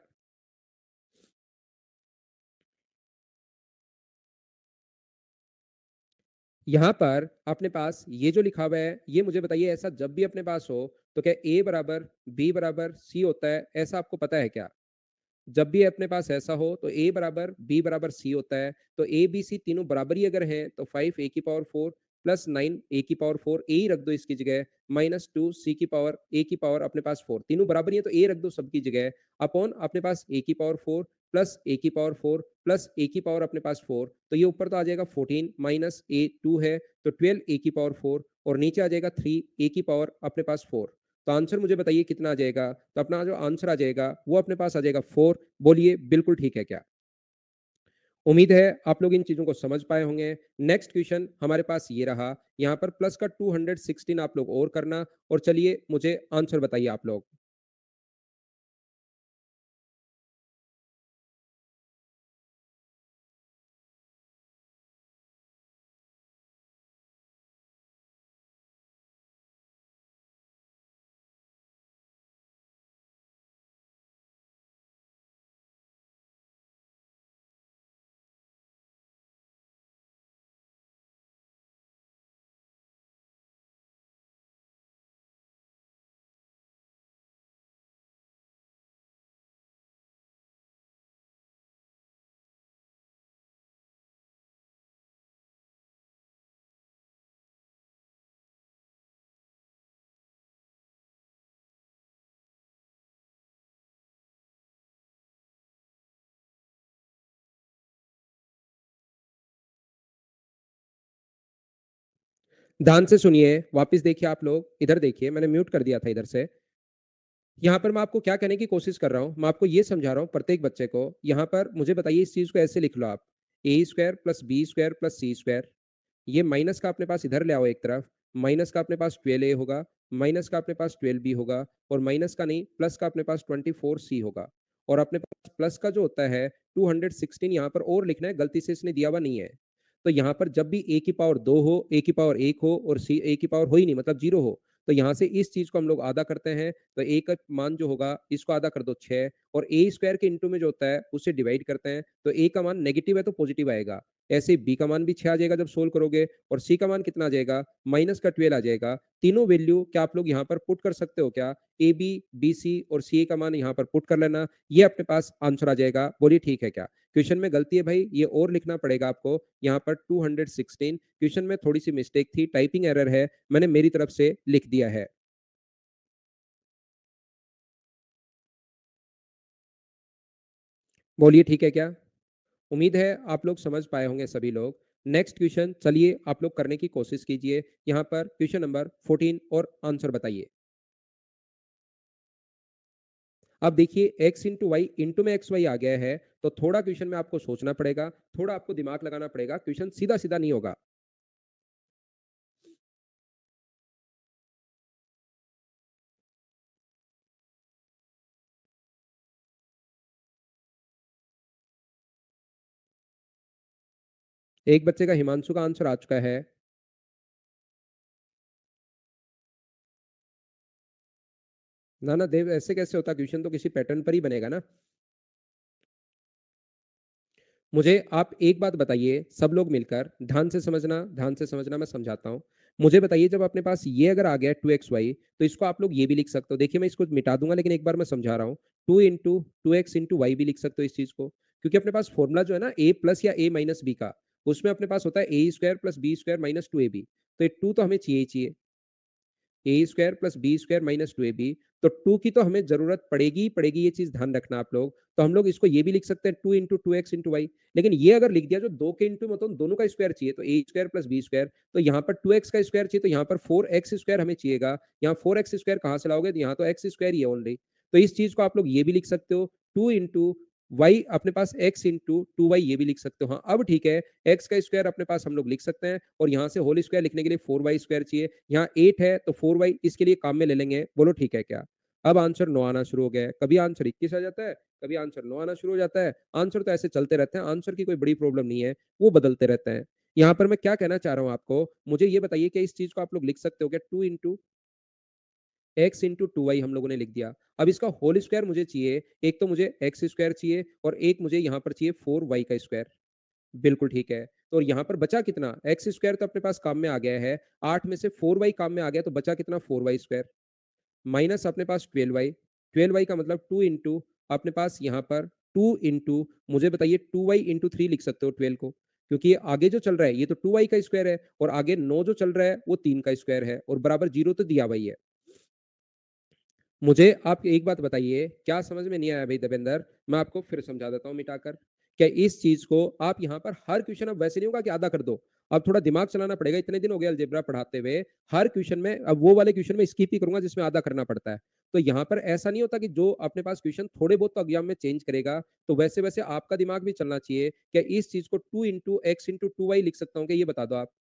[SPEAKER 2] यहाँ पर अपने पास ये जो लिखा हुआ है, ये मुझे बताइए, ऐसा जब भी अपने पास हो तो क्या ए बराबर बी बराबर सी होता है? ऐसा आपको पता है क्या? जब भी अपने पास ऐसा हो तो ए बराबर बी बराबर सी होता है। तो ए बी सी तीनों बराबर ही अगर हैं तो 5 ए की पावर 4 प्लस 9 ए की पावर 4, ए ही रख दो इसकी जगह, माइनस 2 सी की पावर ए की पावर अपने पास 4, तीनों बराबर ही है तो ए रख दो सबकी जगह, अपॉन अपने पास ए की पावर 4 प्लस ए की पावर 4 प्लस ए की पावर अपने पास 4, तो ये ऊपर तो आ जाएगा 14 माइनस ए 2 है तो 12 ए की पावर 4 और नीचे आ जाएगा 3 ए की पावर अपने पास 4। तो आंसर मुझे बताइए कितना आ जाएगा? तो अपना जो आंसर आ जाएगा वो अपने पास आ जाएगा 4। बोलिए बिल्कुल ठीक है क्या? उम्मीद है आप लोग इन चीजों को समझ पाए होंगे। नेक्स्ट क्वेश्चन हमारे पास ये रहा। यहाँ पर प्लस का 216 आप लोग और करना और चलिए मुझे आंसर बताइए आप लोग। ध्यान से सुनिए, वापस देखिए आप लोग, इधर देखिए, मैंने म्यूट कर दिया था इधर से। यहाँ पर मैं आपको क्या कहने की कोशिश कर रहा हूँ, मैं आपको ये समझा रहा हूँ प्रत्येक बच्चे को, यहाँ पर मुझे बताइए इस चीज़ को ऐसे लिख लो आप, a square plus b square plus c square, ये माइनस का अपने पास इधर ले आओ एक तरफ, माइनस का अपने पास 12a होगा, माइनस का अपने पास 12b होगा और माइनस का नहीं, प्लस का अपने पास 24c होगा और अपने पास प्लस का जो होता है 216 यहाँ पर और लिखना है, गलती से इसने दिया हुआ नहीं है। तो यहाँ पर जब भी a की पावर 2 हो, a की पावर 1 हो और c a की पावर हो ही नहीं मतलब 0 हो, तो यहाँ से इस चीज़ को हम लोग आधा करते हैं, तो a का मान जो होगा इसको आधा कर दो 6 और a स्क्वायर के इंटू में जो होता है उससे डिवाइड करते हैं, तो a का मान नेगेटिव है तो पॉजिटिव आएगा। ऐसे ही बी का मान भी 6 आ जाएगा जब सोल्व करोगे और सी का मान कितना आ जाएगा? माइनस का 12 आ जाएगा। तीनों वैल्यू क्या आप लोग यहाँ पर पुट कर सकते हो क्या? ए बी, बी सी और सी ए का मान यहाँ पर पुट कर लेना, ये अपने पास आंसर आ जाएगा। बोलिए ठीक है क्या? क्वेश्चन में गलती है भाई, ये और लिखना पड़ेगा आपको यहाँ पर 216। क्वेश्चन में थोड़ी-सी मिस्टेक थी, टाइपिंग एरर है, मैंने मेरी तरफ से लिख दिया है। बोलिए ठीक है क्या? उम्मीद है आप लोग समझ पाए होंगे सभी लोग। नेक्स्ट क्वेश्चन चलिए आप लोग करने की कोशिश कीजिए। यहाँ पर क्वेश्चन नंबर 14 और आंसर बताइए। अब देखिए x इंटू वाई इंटू में एक्स वाई आ गया है, तो थोड़ा क्वेश्चन में आपको सोचना पड़ेगा, थोड़ा आपको दिमाग लगाना पड़ेगा, क्वेश्चन सीधा सीधा नहीं होगा। एक बच्चे का हिमांशु का आंसर आ चुका है। ना ना देव, ऐसे कैसे होता, क्वेश्चन तो किसी पैटर्न पर ही बनेगा ना। मुझे आप एक बात बताइए, सब लोग मिलकर ध्यान से समझना, मैं समझाता हूँ। मुझे बताइए जब अपने पास ये अगर आ गया 2xy, तो इसको आप लोग ये भी लिख सकते हो। देखिए मैं इसको मिटा दूंगा लेकिन एक बार मैं समझा रहा हूँ। 2 इंटू 2x इंटू वाई भी लिख सकते हो इस चीज को, क्योंकि अपने पास फॉर्मूला जो है ना a प्लस या a माइनस बी का, उसमें अपने पास होता है a square plus b square minus 2ab। तो ये 2 तो हमें चाहिए ही चाहिए, a square plus b square minus 2ab। तो 2 की तो हमें जरूरत पड़ेगी ही पड़ेगी, ये चीज ध्यान रखना आप लोग। तो हम लोग इसको ये भी लिख सकते हैं 2 इंटू 2x इंटू वाई। लेकिन ये अगर लिख दिया जो 2 के इंटू में, तो दोनों का स्क्वायर चाहिए, तो ए स्क्वायर प्लस बी स्क्वायर, तो यहाँ पर 2x का स्क्वायर चाहिए, तो यहाँ पर 4x स्क्वायर हमें चाहिएगा। यहाँ 4x स्क्वायर कहाँ से लाओगे, तो यहाँ तो एक्स स्क्वायर ही है ऑलरेडी। तो इस चीज को आप लोग ये भी लिख सकते हो, 2 इंटू वाई अपने पास x इंटू 2y ये भी लिख सकते हो। हाँ अब ठीक है, x का स्क्वायर अपने पास हम लोग लिख सकते हैं और यहाँ से होल स्क्वायर लिखने के लिए 4y स्क्वायर चाहिए। यहाँ 8 है तो 4y इसके लिए काम में ले लेंगे। बोलो ठीक है क्या? अब आंसर 9 आना शुरू हो गया है। कभी आंसर 21 आ जाता है, कभी आंसर 9 आना शुरू हो जाता है। आंसर तो ऐसे चलते रहते हैं, आंसर की कोई बड़ी प्रॉब्लम नहीं है, वो बदलते रहते हैं। यहाँ पर मैं क्या कहना चाह रहा हूँ आपको, मुझे ये बताइए कि इस चीज को आप लोग लिख सकते हो क्या? 2 इंटू एक्स इंटू 2y हम लोगों ने लिख दिया। अब इसका होल स्क्वायर मुझे चाहिए, एक तो मुझे एक्स स्क्वायर चाहिए और एक मुझे यहाँ पर चाहिए 4y का स्क्वायर। बिल्कुल ठीक है। तो यहाँ पर बचा कितना? एक्स स्क्वायर तो अपने पास काम में आ गया है, 8 में से 4y काम में आ गया, तो बचा कितना? 4y स्क्वायर माइनस अपने पास 12y। 12y का मतलब 2 इंटू अपने पास यहाँ पर 2 इंटू, मुझे बताइए 2y इंटू 3 लिख सकते हो 12 को, क्योंकि ये आगे जो चल रहा है ये तो 2y का स्क्वायर है और आगे 9 जो चल रहा है वो 3 का स्क्वायर है और बराबर 0 तो दिया हुआ ही है। मुझे आप एक बात बताइए, क्या समझ में नहीं आया भाई दविंदर? मैं आपको फिर समझा देता हूँ मिटाकर। क्या इस चीज को आप यहाँ पर हर क्वेश्चन, अब वैसे नहीं होगा कि आधा कर दो, अब थोड़ा दिमाग चलाना पड़ेगा। इतने दिन हो गए अलजेब्रा पढ़ाते हुए, हर क्वेश्चन में अब वो वाले क्वेश्चन में स्किप ही करूंगा जिसमें आधा करना पड़ता है। तो यहाँ पर ऐसा नहीं होता कि जो अपने पास क्वेश्चन थोड़े बहुत तो एग्जाम में चेंज करेगा, तो वैसे वैसे आपका दिमाग भी चलना चाहिए। क्या इस चीज को 2 इंटू एक्स इंटू 2y लिख सकता हूँ क्या, ये बता दो आप।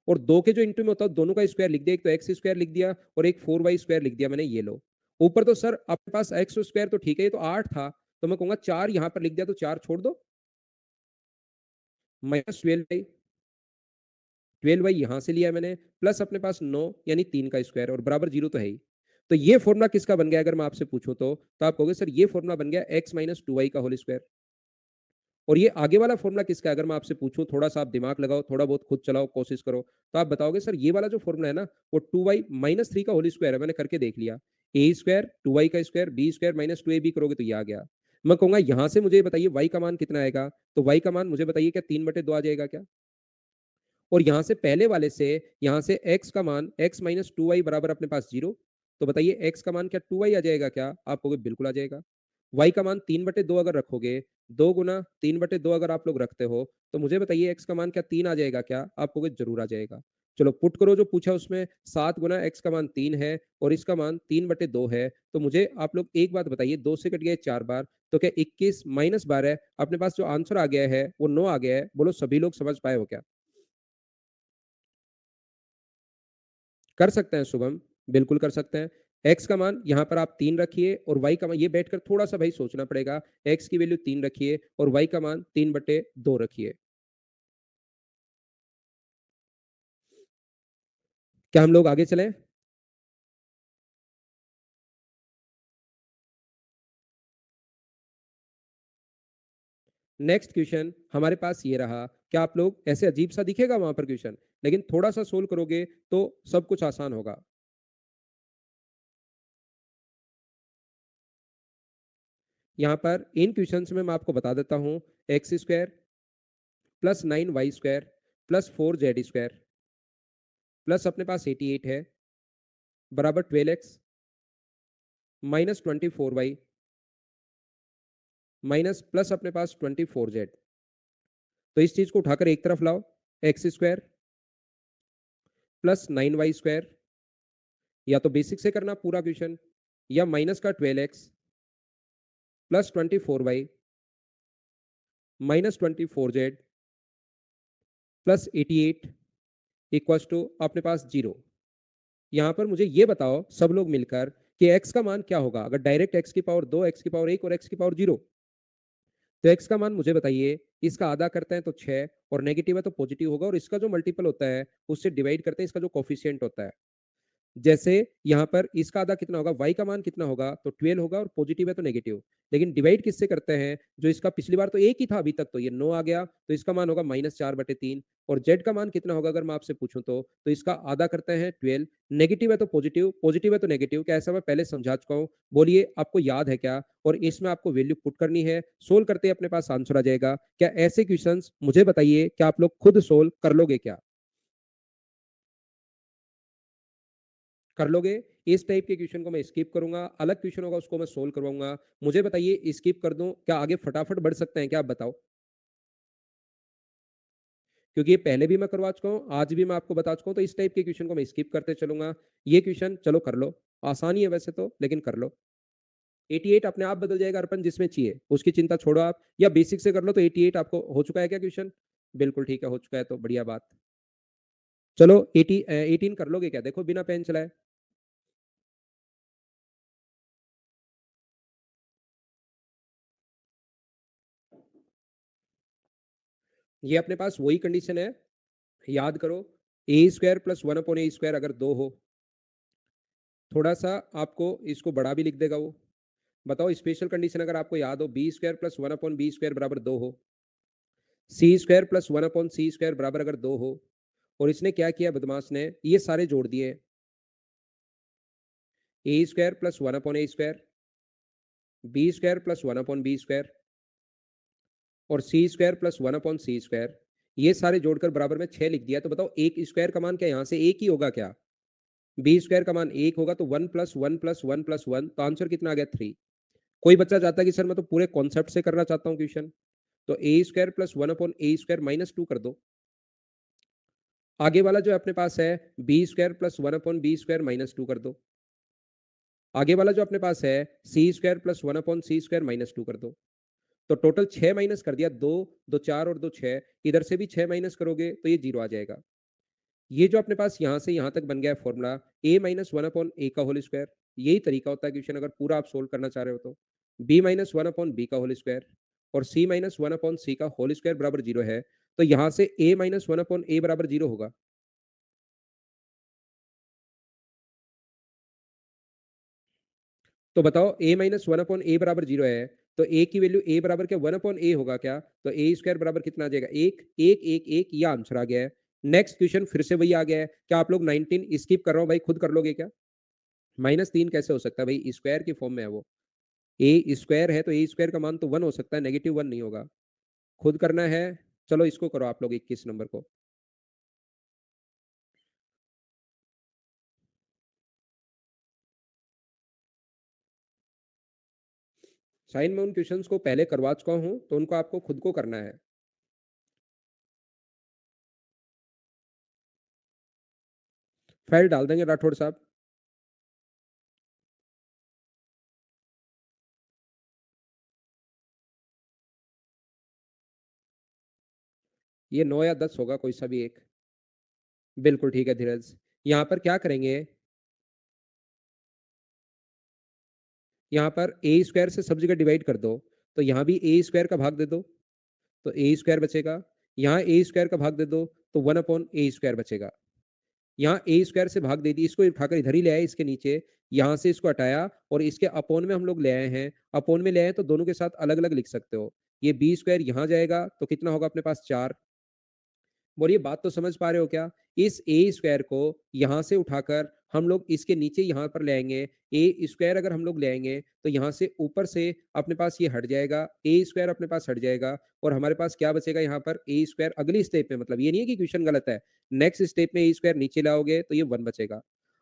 [SPEAKER 2] और 2 के जो इंटू में होता है दोनों का स्क्वायर लिख दिया, एक तो एक्स स्क्वायर लिख दिया और एक 4y स्क्वायर लिख दिया मैंने, ये लो। ऊपर तो सर आपके पास एक्स स्क्वायर तो ठीक है, ये तो 8 था, तो मैं कहूंगा 4 यहाँ पर लिख दिया, तो 4 छोड़ दो, माइनस 12y यहाँ से लिया मैंने, प्लस अपने पास 9 यानी 3 का स्क्वायर और बराबर 0 तो है ही। तो ये फॉर्मूला किसका बन गया अगर मैं आपसे पूछूं, तो आप कहोगे सर ये फॉर्मूला बन गया x माइनस 2y का होल स्क्वायर। और ये आगे वाला फॉर्मूला किसका है अगर मैं आपसे पूछूं, थोड़ा सा आप दिमाग लगाओ, थोड़ा बहुत खुद चलाओ, कोशिश करो, तो आप बताओगे सर ये वाला जो फॉर्मूला है ना, वो 2y माइनस 3 का होल स्क्वायर है, मैंने करके देख लिया। ए स्क्वायर 2y का square B square minus 2ab करोगे तो ये आ गया। मैं कहूंगा यहां से मुझे बताइए y का मान कितना आएगा, तो y का मान मुझे बताइए क्या 3/2 आ जाएगा क्या? और यहां से पहले वाले से, यहां से x का मान x माइनस 2y बराबर अपने पास 0, तो बताइए x का मान क्या 2y आ जाएगा क्या? आप कहोगे बिल्कुल आ जाएगा। y का मान 3/2 अगर रखोगे, 2 गुना 3/2 अगर आप लोग रखते हो, तो मुझे बताइए x का मान क्या 3 आ जाएगा क्या? आप कहोगे ज़रूर आ जाएगा। चलो पुट करो जो पूछा उसमें, 7 गुना x का मान 3 है और इसका मान 3/2 है। तो मुझे आप लोग एक बात बताइए, 2 से कट गया 4 बार, तो क्या 21 माइनस 12 अपने पास जो आंसर आ गया है, वो 9 आ गया है। बोलो सभी लोग समझ पाए हो क्या? कर सकते हैं शुभम, बिल्कुल कर सकते हैं। x का मान यहाँ पर आप 3 रखिए और y का मान ये बैठकर थोड़ा-सा भाई सोचना पड़ेगा। x की वैल्यू 3 रखिए और y का मान 3/2 रखिए। क्या हम लोग आगे चलें? नेक्स्ट क्वेश्चन हमारे पास ये रहा। क्या आप लोग ऐसे अजीब-सा दिखेगा वहाँ पर क्वेश्चन, लेकिन थोड़ा-सा सोल्व करोगे तो सब कुछ आसान होगा। यहाँ पर इन क्वेश्चंस में मैं आपको बता देता हूँ, x square plus 9 y square plus 4 z square plus अपने पास 88 है बराबर 12x minus 24 y minus plus अपने पास 24 जेड। तो इस चीज को उठाकर एक तरफ लाओ, x square plus 9 y square, या तो बेसिक से करना पूरा क्वेश्चन, या माइनस का 12x plus 24 y minus 24 z plus 88 equals to अपने पास जीरो। यहां पर मुझे ये बताओ सब लोग मिलकर कि x का मान क्या होगा अगर डायरेक्ट x की पावर 2, x की पावर 1 और x की पावर 0। तो x का मान मुझे बताइए, इसका आधा करते हैं तो 6 और नेगेटिव है तो पॉजिटिव होगा, और इसका जो मल्टीपल होता है उससे डिवाइड करते हैं इसका जो कोफिशिएंट होता है। जैसे यहाँ पर इसका आधा कितना होगा, y का मान कितना होगा, तो 12 होगा और पॉजिटिव है तो नेगेटिव। लेकिन डिवाइड किससे करते हैं, जो इसका पिछली बार तो एक ही था, अभी तक तो ये 9 आ गया, तो इसका मान होगा -4/3। और z का मान कितना होगा अगर मैं आपसे पूछूं तो इसका आधा करते हैं 12, नेगेटिव है तो पॉजिटिव, पॉजिटिव है तो नेगेटिव। क्या ऐसा मैं पहले समझा चुका हूँ? बोलिए आपको याद है क्या? और इसमें आपको वैल्यू पुट करनी है, सोल्व करते ही अपने पास आंसर आ जाएगा। क्या ऐसे क्वेश्चन मुझे बताइए, क्या आप लोग खुद सोल्व कर लोगे क्या? कर लोगे? इस टाइप के क्वेश्चन को मैं स्किप करूंगा, अलग क्वेश्चन होगा उसको मैं सोल्व करवाऊंगा। मुझे बताइए स्किप कर दूं क्या आगे फटाफट बढ़ सकते हैं क्या, आप बताओ? क्योंकि ये पहले भी मैं करवा चुका हूं, आज भी मैं आपको बता चुका हूं, तो इस टाइप के क्वेश्चन को मैं स्किप करते चलूंगा। ये क्वेश्चन चलो कर लो, आसानी है वैसे तो, लेकिन कर लो। 88 अपने आप बदल जाएगा अर्पण जिसमें चाहिए, उसकी चिंता छोड़ो आप, या बेसिक से कर लो। तो 88 आपको हो चुका है क्या क्वेश्चन? बिल्कुल ठीक है, हो चुका है तो बढ़िया बात। चलो 18 कर लोगे क्या, देखो बिना पेन चलाए। ये अपने पास वही कंडीशन है, याद करो। ए स्क्वायर प्लस 1/a स्क्वायर अगर 2 हो, थोड़ा सा आपको इसको बड़ा भी लिख देगा वो। बताओ स्पेशल कंडीशन अगर आपको याद हो, B square plus 1/b square बराबर 2 हो, सी स्क्वायर प्लस 1/c स्क्वायर बराबर अगर 2 हो, और इसने क्या किया बदमाश ने, ये सारे जोड़ दिए, a square plus 1/a square, B square plus 1/b square और c square plus 1/c square, ये सारे जोड़कर बराबर में 6 लिख दिया। तो बताओ एक स्क्वायर का मान क्या यहाँ से एक ही होगा क्या? बी स्क्वायर का मान एक होगा, तो 1 + 1 + 1 + 1, तो आंसर कितना आ गया 3। कोई बच्चा चाहता है कि सर मैं तो पूरे कॉन्सेप्ट से करना चाहता हूँ क्वेश्चन, तो ए स्क्वायर प्लस 1/a स्क्वायर -2 कर दो। आगे वाला जो अपने पास है, B square plus 1/b square -2 कर दो। आगे वाला जो अपने पास है, सी स्क्वायर प्लस 1/c स्क्वायर -2 कर दो। तो टोटल 6 माइनस कर दिया, 2 2 4 और 2 6, इधर से भी 6 माइनस करोगे तो ये जीरो आ जाएगा। ये जो अपने पास यहाँ से यहाँ तक बन गया है फॉर्मूला, a माइनस 1/a का होल स्क्वायर। यही तरीका होता है क्वेश्चन अगर पूरा आप सोल्व करना चाह रहे हो तो। b माइनस 1/b का होल स्क्वायर और c माइनस 1/c का होल स्क्वायर बराबर जीरो है, तो यहाँ से a माइनस 1/a बराबर जीरो होगा। तो बताओ a माइनस 1/a बराबर जीरो है, तो a की वैल्यू a बराबर क्या 1/a होगा क्या? तो a स्क्वायर बराबर कितना आ जाएगा, एक एक एक एक, ये आंसर आ गया है। नेक्स्ट क्वेश्चन फिर से वही आ गया है। क्या आप लोग 19 स्किप कर रहा हूँ भाई, खुद कर लोगे क्या? -3 कैसे हो सकता है भाई, स्क्वायर की फॉर्म में है वो। ए स्क्वायर है तो ए स्क्वायर का मान तो 1 हो सकता है, नेगेटिव 1 नहीं होगा। खुद करना है। चलो इसको करो आप लोग 21 नंबर को। साइन मैं उन क्वेश्चंस को पहले करवा चुका हूँ, तो उनको आपको खुद को करना है। फाइल डाल देंगे राठौड़ साहब। ये 9 या 10 होगा, कोई सा भी एक। बिल्कुल ठीक है धीरज। यहाँ पर क्या करेंगे, यहाँ पर ए स्क्वायर से सब जगह डिवाइड कर दो, तो यहाँ भी ए स्क्वायर का भाग दे दो, तो ए स्क्वायर बचेगा। यहाँ ए स्क्वायर का भाग दे दो, तो 1/a² बचेगा। यहाँ ए स्क्वायर से भाग दे दी, इसको उठाकर इधर ही ले आए, इसके नीचे यहाँ से इसको हटाया और इसके अपॉन में हम लोग ले आए हैं। अपॉन में ले आए तो दोनों के साथ अलग अलग लिख सकते हो। ये बी स्क्वायर यहाँ जाएगा तो कितना होगा अपने पास 4। बोलिए बात तो समझ पा रहे हो क्या? इस ए स्क्वायर को यहाँ से उठाकर हम लोग इसके नीचे यहाँ पर ले आएंगे। ए स्क्वायर अगर हम लोग ले आएंगे तो यहाँ से ऊपर से अपने पास ये हट जाएगा, ए स्क्वायर अपने पास हट जाएगा और हमारे पास क्या बचेगा यहाँ पर ए स्क्वायर अगली स्टेप में, मतलब ये नहीं है कि क्वेश्चन गलत है। नेक्स्ट स्टेप में ए स्क्वायर नीचे लाओगे तो ये 1 बचेगा।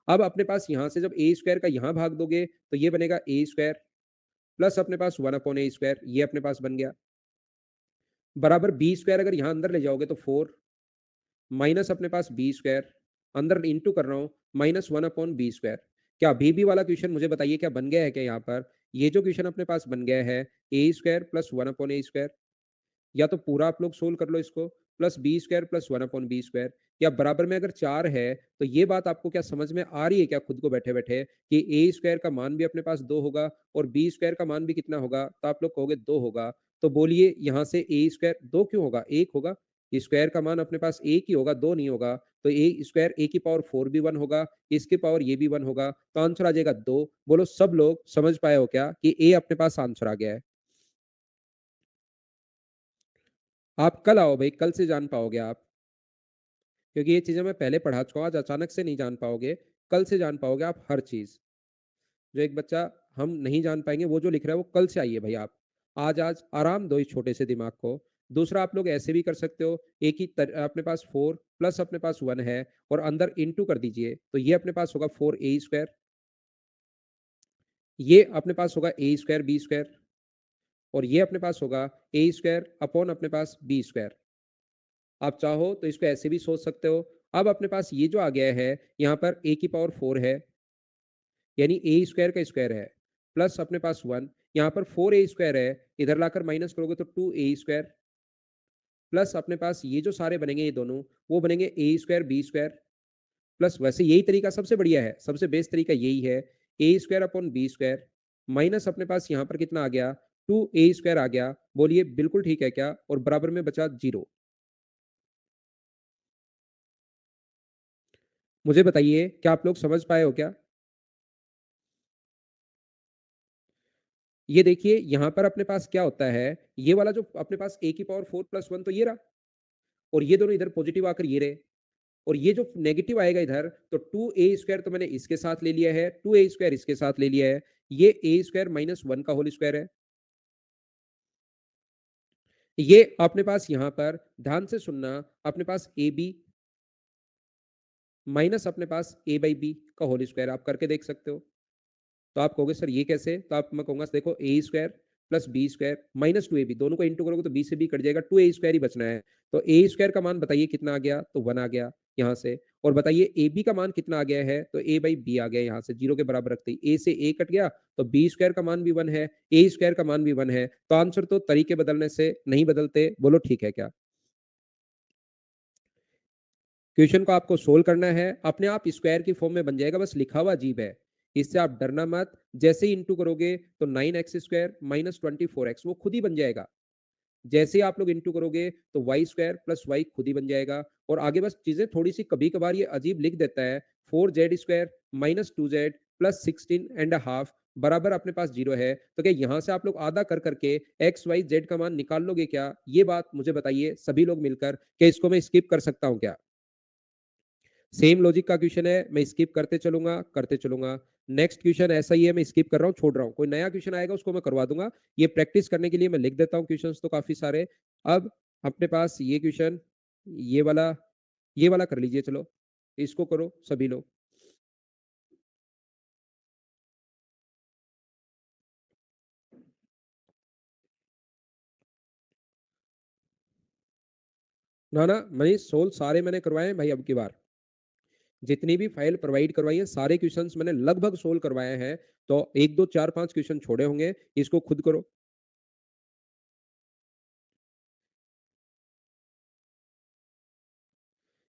[SPEAKER 2] अब अपने पास यहाँ से जब ए स्क्वायर का यहाँ भाग दोगे तो ये बनेगा ए स्क्वायर प्लस अपने पास 1/a², ये अपने पास बन गया। बराबर बी स्क्वायर अगर यहाँ अंदर ले जाओगे तो 4 माइनस अपने पास बी स्क्वायर, अंदर इंटू कर रहा हूँ, माइनस 1/b²। क्या अभी भी वाला क्वेश्चन मुझे बताइए क्या बन गया है क्या यहाँ पर? ये जो क्वेश्चन अपने पास बन गया है ए स्क्वायर प्लस 1/a², या तो पूरा आप लोग सोल्व कर लो इसको, plus b square plus 1/b², या बराबर में अगर 4 है तो ये बात आपको क्या समझ में आ रही है क्या खुद को बैठे बैठे कि ए स्क्वायर का मान भी अपने पास 2 होगा और बी स्क्वायर का मान भी कितना होगा? तो आप लोग कहोगे 2 होगा। तो बोलिए यहाँ से ए स्क्वायर 2 क्यों होगा? 1 होगा। स्क्वायर का मान अपने पास 1 ही होगा, 2 नहीं होगा। तो ए स्क्वायर ए की पावर 4 भी 1 होगा, इसकी पावर ये भी 1 होगा, तो आंसर आ जाएगा 2। बोलो सब लोग समझ पाए हो क्या कि ए अपने पास आंसर आ गया है? आप कल आओ भाई, कल से जान पाओगे आप, क्योंकि ये चीजें मैं पहले पढ़ा चुका हूँ, आज अचानक से नहीं जान पाओगे। कल से जान पाओगे आप हर चीज। जो एक बच्चा हम नहीं जान पाएंगे वो जो लिख रहा है वो कल से आइए भाई आप। आज आज आराम दो इस छोटे से दिमाग को। दूसरा आप लोग ऐसे भी कर सकते हो, एक ही अपने पास 4 प्लस अपने पास 1 है और अंदर इंटू कर दीजिए, तो ये अपने पास होगा 4a²। ये अपने पास होगा ए स्क्वायर बी स्क्वायर और ये अपने पास होगा ए स्क्वायर अपॉन अपने पास बी स्क्वायर। आप चाहो तो इसको ऐसे भी सोच सकते हो। अब अपने पास ये जो आ गया है, यहाँ पर ए की पावर 4 है, यानी ए स्क्वायर का स्क्वायर है, प्लस अपने पास 1, यहाँ पर 4a² है, इधर लाकर माइनस करोगे तो 2a², प्लस अपने पास ये जो सारे बनेंगे ये दोनों, वो बनेंगे ए स्क्वायर बी स्क्वायर, प्लस वैसे यही तरीका सबसे बढ़िया है, सबसे बेस्ट तरीका यही है, a square upon b square, minus अपने पास यहाँ पर कितना आ गया? 2a² आ गया। बोलिए बिल्कुल ठीक है क्या? और बराबर में बचा 0। मुझे बताइए क्या आप लोग समझ पाए हो क्या? ये देखिए यहाँ पर अपने पास क्या होता है, ये वाला जो अपने पास ए की पावर 4 प्लस 1 तो ये रहा, और ये दोनों इधर पॉजिटिव आकर ये रहे, और ये जो नेगेटिव आएगा इधर तो 2a² तो मैंने इसके साथ ले लिया है, 2a² इसके साथ ले लिया है, ये a² माइनस 1 का होल स्क्वायर है। ये अपने पास यहाँ पर ध्यान से सुनना, अपने पास ए बी माइनस अपने पास ए बाई बी का होल स्क्वायर आप करके देख सकते हो। तो आप कहोगे सर ये कैसे? तो आप मैं कहूंगा देखो a square plus b square minus 2ab, दोनों को इंटू करोगे तो बी से बी कट जाएगा, 2a² ही बचना है। तो ए स्क्वायर का मान बताइए कितना आ गया? तो 1 आ गया यहाँ से। और बताइए ए बी का मान कितना आ गया है? तो ए बाई बी आ गया, यहाँ से 0 के बराबर रखते ही ए से ए कट गया, तो बी स्क्वायर का मान भी 1 है, ए स्क्वायर का मान भी 1 है, तो आंसर तो तरीके बदलने से नहीं बदलते। बोलो ठीक है क्या? क्वेश्चन को आपको सोल्व करना है, अपने आप स्क्वायर की फॉर्म में बन जाएगा, बस लिखा हुआ अजीब है, इससे आप डरना मत। जैसे ही इंटू करोगे तो 9x² माइनस 24x वो खुद ही बन जाएगा। जैसे ही आप लोग इंटू करोगे तो y² प्लस वाई खुद ही बन जाएगा। और आगे बस चीजें थोड़ी सी कभी कभार ये अजीब लिख देता है, 4z² माइनस 2z प्लस 16.5 बराबर अपने पास 0 है, तो क्या यहाँ से आप लोग आधा कर करके एक्स वाई जेड का मान निकाल लोगे क्या? ये बात मुझे बताइए सभी लोग मिलकर, क्या इसको मैं स्किप कर सकता हूँ क्या? सेम लॉजिक का क्वेश्चन है, मैं स्किप करते चलूंगा करते चलूंगा। नेक्स्ट क्वेश्चन ऐसा ही है, मैं स्किप कर रहा हूँ छोड़ रहा हूँ, कोई नया क्वेश्चन आएगा उसको मैं करवा दूंगा। ये प्रैक्टिस करने के लिए मैं लिख देता हूँ क्वेश्चंस तो काफी सारे। अब अपने पास ये क्वेश्चन, ये वाला, ये वाला कर लीजिए, चलो इसको करो सभी लोग। ना ना मैंने सोल्व सारे मैंने करवाए हैं भाई। अब की बार जितनी भी फाइल प्रोवाइड करवाई है सारे क्वेश्चंस मैंने लगभग सोल्व करवाए हैं। तो 1 2 4 5 क्वेश्चन छोड़े होंगे, इसको खुद करो।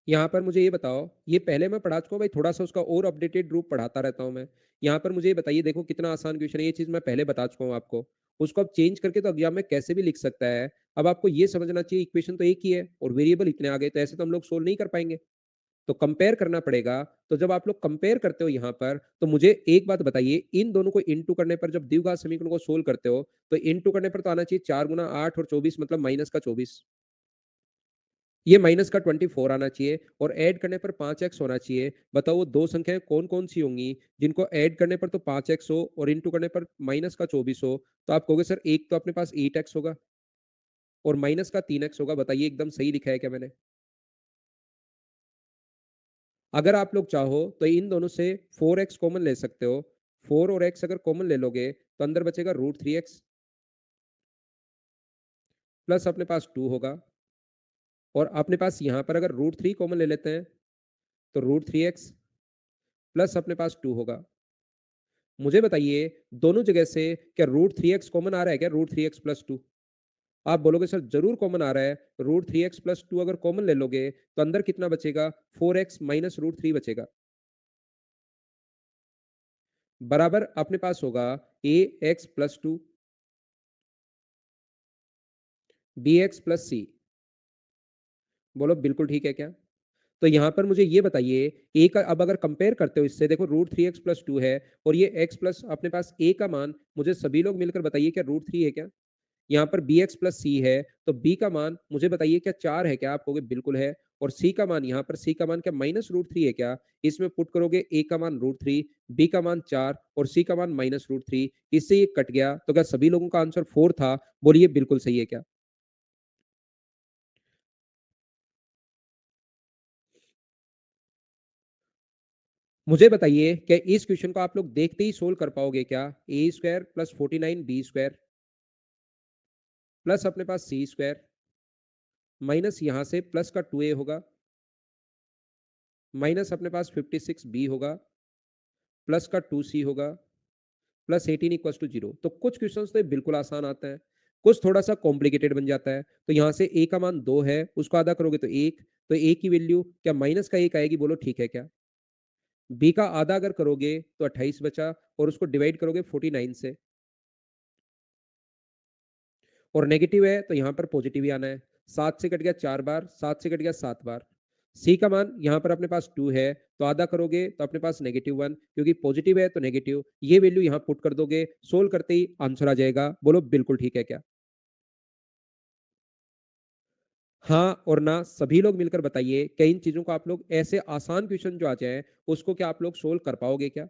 [SPEAKER 2] यहाँ पर मुझे ये बताओ, ये पहले मैं पढ़ा चुका हूँ भाई, थोड़ा-सा उसका और अपडेटेड रूप पढ़ाता रहता हूँ मैं। यहाँ पर मुझे ये बताइए, देखो कितना आसान क्वेश्चन है, ये चीज़ मैं पहले बता चुका हूँ आपको। उसको अब चेंज करके तो एग्ज़ाम में कैसे भी लिख सकता है। अब आपको ये समझना चाहिए इक्वेशन तो एक ही है और वेरिएबल इतने आ गए, तो ऐसे तो हम लोग सोल्व नहीं कर पाएँगे। तो कंपेयर करना पड़ेगा। तो जब आप लोग कंपेयर करते हो यहाँ पर, तो मुझे एक बात बताइए, इन दोनों को इनटू करने पर जब द्विघात समीकरण को सोल्व करते हो, तो इनटू करने पर तो आना चाहिए 4 गुना 8 और 24 मतलब माइनस का 24। ये माइनस का 24 आना चाहिए और ऐड करने पर 5x होना चाहिए। बताओ वो दो संख्याएं कौन-कौन सी होंगी जिनको ऐड करने पर तो 5x हो और इनटू करने पर माइनस का 24 हो। तो आप कहोगे सर एक तो अपने पास 8x होगा और माइनस का 3x होगा। बताइए एकदम सही लिखा है क्या मैंने? अगर आप लोग चाहो तो इन दोनों से 4x कॉमन ले सकते हो। 4 और x अगर कॉमन ले लोगे तो अंदर बचेगा √3x प्लस अपने पास 2 होगा और अपने पास यहाँ पर अगर √3 कॉमन ले लेते हैं तो √3x प्लस अपने पास 2 होगा। मुझे बताइए दोनों जगह से क्या √3x कॉमन आ रहा है क्या? √3x plus 2। आप बोलोगे सर जरूर कॉमन आ रहा है। √3x प्लस 2 अगर कॉमन ले लोगे तो अंदर कितना बचेगा? 4x माइनस √3 बचेगा। बराबर अपने पास होगा ax plus 2 bx plus c। बोलो बिल्कुल ठीक है क्या? तो यहाँ पर मुझे ये बताइए, a का अब अगर कंपेयर करते हो इससे, देखो √3x प्लस 2 है और ये x प्लस अपने पास a का मान, मुझे सभी लोग मिलकर बताइए क्या √3 है क्या? यहाँ पर bx प्लस c है, तो b का मान मुझे बताइए क्या 4 है क्या? आप कहोगे बिल्कुल है। और c का मान, यहाँ पर c का मान क्या माइनस √3 है क्या? इसमें पुट करोगे a का मान √3, b का मान 4 और c का मान माइनस √3। इससे ये कट गया, तो क्या सभी लोगों का आंसर 4 था? बोलिए बिल्कुल सही है क्या? मुझे बताइए क्या इस क्वेश्चन को आप लोग देखते ही सोल्व कर पाओगे क्या? A square plus 49 b square plus अपने पास सी स्क्वायर माइनस यहाँ से प्लस का 2a होगा माइनस अपने पास 56 बी होगा प्लस का 2c होगा प्लस 18 इक्वल्स टू 0। तो कुछ क्वेश्चंस तो ये बिल्कुल आसान आता है, कुछ थोड़ा सा कॉम्प्लिकेटेड बन जाता है। तो यहाँ से a का मान 2 है, उसको आधा करोगे तो 1, तो a की वैल्यू क्या माइनस का 1 आएगी? बोलो ठीक है क्या? b का आधा अगर करोगे तो 28 बचा और उसको डिवाइड करोगे 49 से और नेगेटिव है तो यहाँ पर पॉजिटिव ही आना है। 7 से कट गया 4 बार, 7 से कट गया 7 बार। सी का मान यहाँ पर अपने पास 2 है, तो आधा करोगे तो अपने पास -1, क्योंकि पॉजिटिव है तो नेगेटिव। ये वैल्यू यहाँ पुट कर दोगे, सोल्व करते ही आंसर आ जाएगा। बोलो बिल्कुल ठीक है क्या? हाँ और ना सभी लोग मिलकर बताइए, क्या इन चीजों को आप लोग ऐसे आसान क्वेश्चन जो आ जाए उसको क्या आप लोग सोल्व कर पाओगे क्या?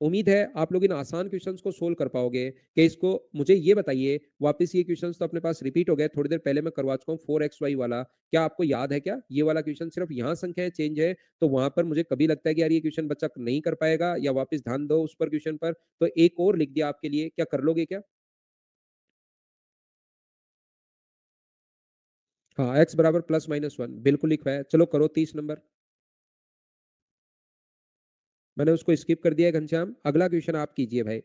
[SPEAKER 2] उम्मीद है आप लोग इन आसान क्वेश्चंस को सोल्व कर पाओगे। कि इसको मुझे ये बताइए, वापस ये क्वेश्चंस तो अपने पास रिपीट हो गए, थोड़ी देर पहले मैं करवा चुका हूँ 4xy वाला। क्या आपको याद है क्या ये वाला क्वेश्चन? सिर्फ यहाँ संख्याएं चेंज है, तो वहां पर मुझे कभी लगता है कि यार ये क्वेश्चन बच्चा नहीं कर पाएगा या वापस ध्यान दो उस पर क्वेश्चन पर, तो एक और लिख दिया आपके लिए, क्या कर लोगे क्या? हाँ x बराबर +-1 बिल्कुल लिखवाया। चलो करो 30 नंबर। मैंने उसको स्किप कर दिया है घनश्याम। अगला क्वेश्चन आप कीजिए भाई।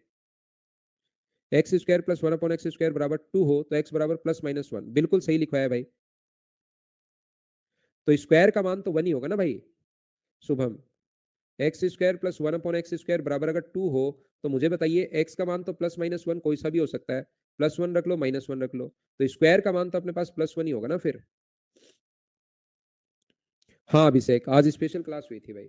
[SPEAKER 2] एक्स स्क्वायर प्लस 1/x² बराबर 2 हो तो x बराबर +-1 बिल्कुल सही लिखवाया भाई। तो स्क्वायर का मान तो 1 ही होगा ना भाई Shubham. X square plus 1/x² बराबर अगर 2 हो तो मुझे बताइए x का मान तो +-1 कोई सा भी हो सकता है। +1 रख लो, -1 रख लो, तो स्क्वायर का मान तो अपने पास +1 ही होगा ना फिर। हाँ अभिषेक, आज स्पेशल क्लास हुई थी भाई।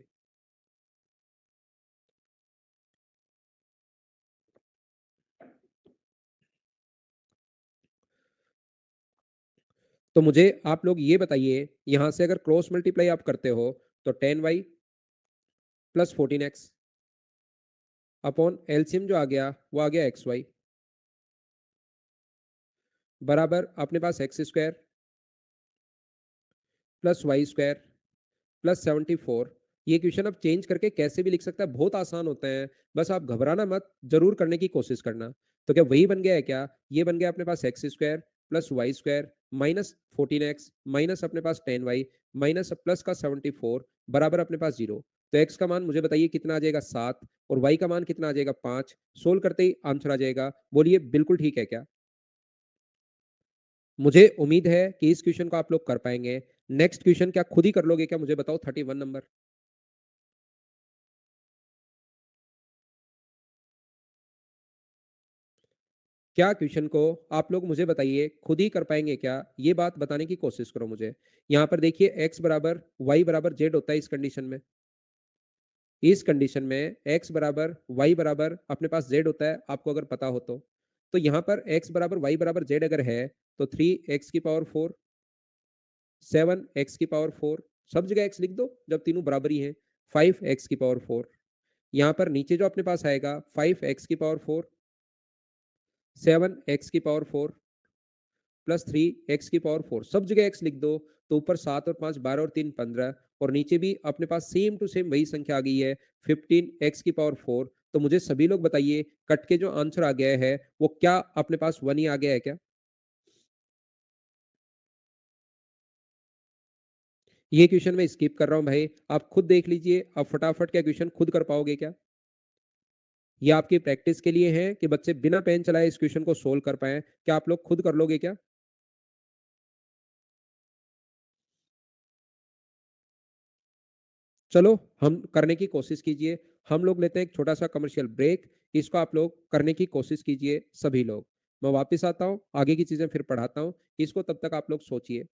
[SPEAKER 2] तो मुझे आप लोग ये बताइए, यहां से अगर क्रॉस मल्टीप्लाई आप करते हो तो 10y plus 14x upon LCM जो आ गया वो आ गया एक्स वाई बराबर अपने पास x square plus y square plus 74। ये क्वेश्चन अब चेंज करके कैसे भी लिख सकता है, बहुत आसान होते हैं। बस आप घबराना मत, जरूर करने की कोशिश करना। तो क्या वही बन गया है क्या? ये बन गया अपने पास x square plus y square minus 14x minus अपने पास 10y माइनस प्लस का 74 बराबर अपने पास 0। तो x का मान मुझे बताइए कितना आ जाएगा 7 और y का मान कितना आ जाएगा 5। सोल्व करते ही आंसर आ जाएगा। बोलिए बिल्कुल ठीक है क्या? मुझे उम्मीद है कि इस क्वेश्चन को आप लोग कर पाएंगे। नेक्स्ट क्वेश्चन क्या खुद ही कर लोगे क्या? मुझे बताओ 31 नंबर। क्या क्वेश्चन को आप लोग मुझे बताइए खुद ही कर पाएंगे क्या? ये बात बताने की कोशिश करो मुझे। यहाँ पर देखिए x बराबर y बराबर z होता है इस कंडीशन में। इस कंडीशन में x बराबर y बराबर अपने पास z होता है, आपको अगर पता हो तो। तो यहाँ पर x बराबर y बराबर z अगर है तो 3x की पावर 4 7x की पावर 4 सब जगह x लिख दो जब तीनों बराबर ही हैं। 5x की पावर 4 यहाँ पर नीचे जो अपने पास आएगा 5x की पावर 4 7x की पावर 4 प्लस 3x की पावर 4 सब जगह x लिख दो। तो ऊपर 7 और 5 12 और 3 15 और नीचे भी अपने पास सेम टू सेम वही संख्या आ गई है 15x की पावर 4। तो मुझे सभी लोग बताइए कट के जो आंसर आ गया है वो क्या अपने पास 1 ही आ गया है क्या? ये क्वेश्चन मैं स्किप कर रहा हूं भाई, आप खुद देख लीजिए। अब फटाफट क्या क्वेश्चन खुद कर पाओगे क्या? ये आपकी प्रैक्टिस के लिए है कि बच्चे बिना पेन चलाए इस क्वेश्चन को सोल्व कर पाए। क्या आप लोग खुद कर लोगे क्या? चलो हम करने की कोशिश कीजिए। हम लोग लेते हैं एक छोटा सा कमर्शियल ब्रेक। इसको आप लोग करने की कोशिश कीजिए सभी लोग। मैं वापस आता हूँ, आगे की चीजें फिर पढ़ाता हूँ। इसको तब तक आप लोग सोचिए।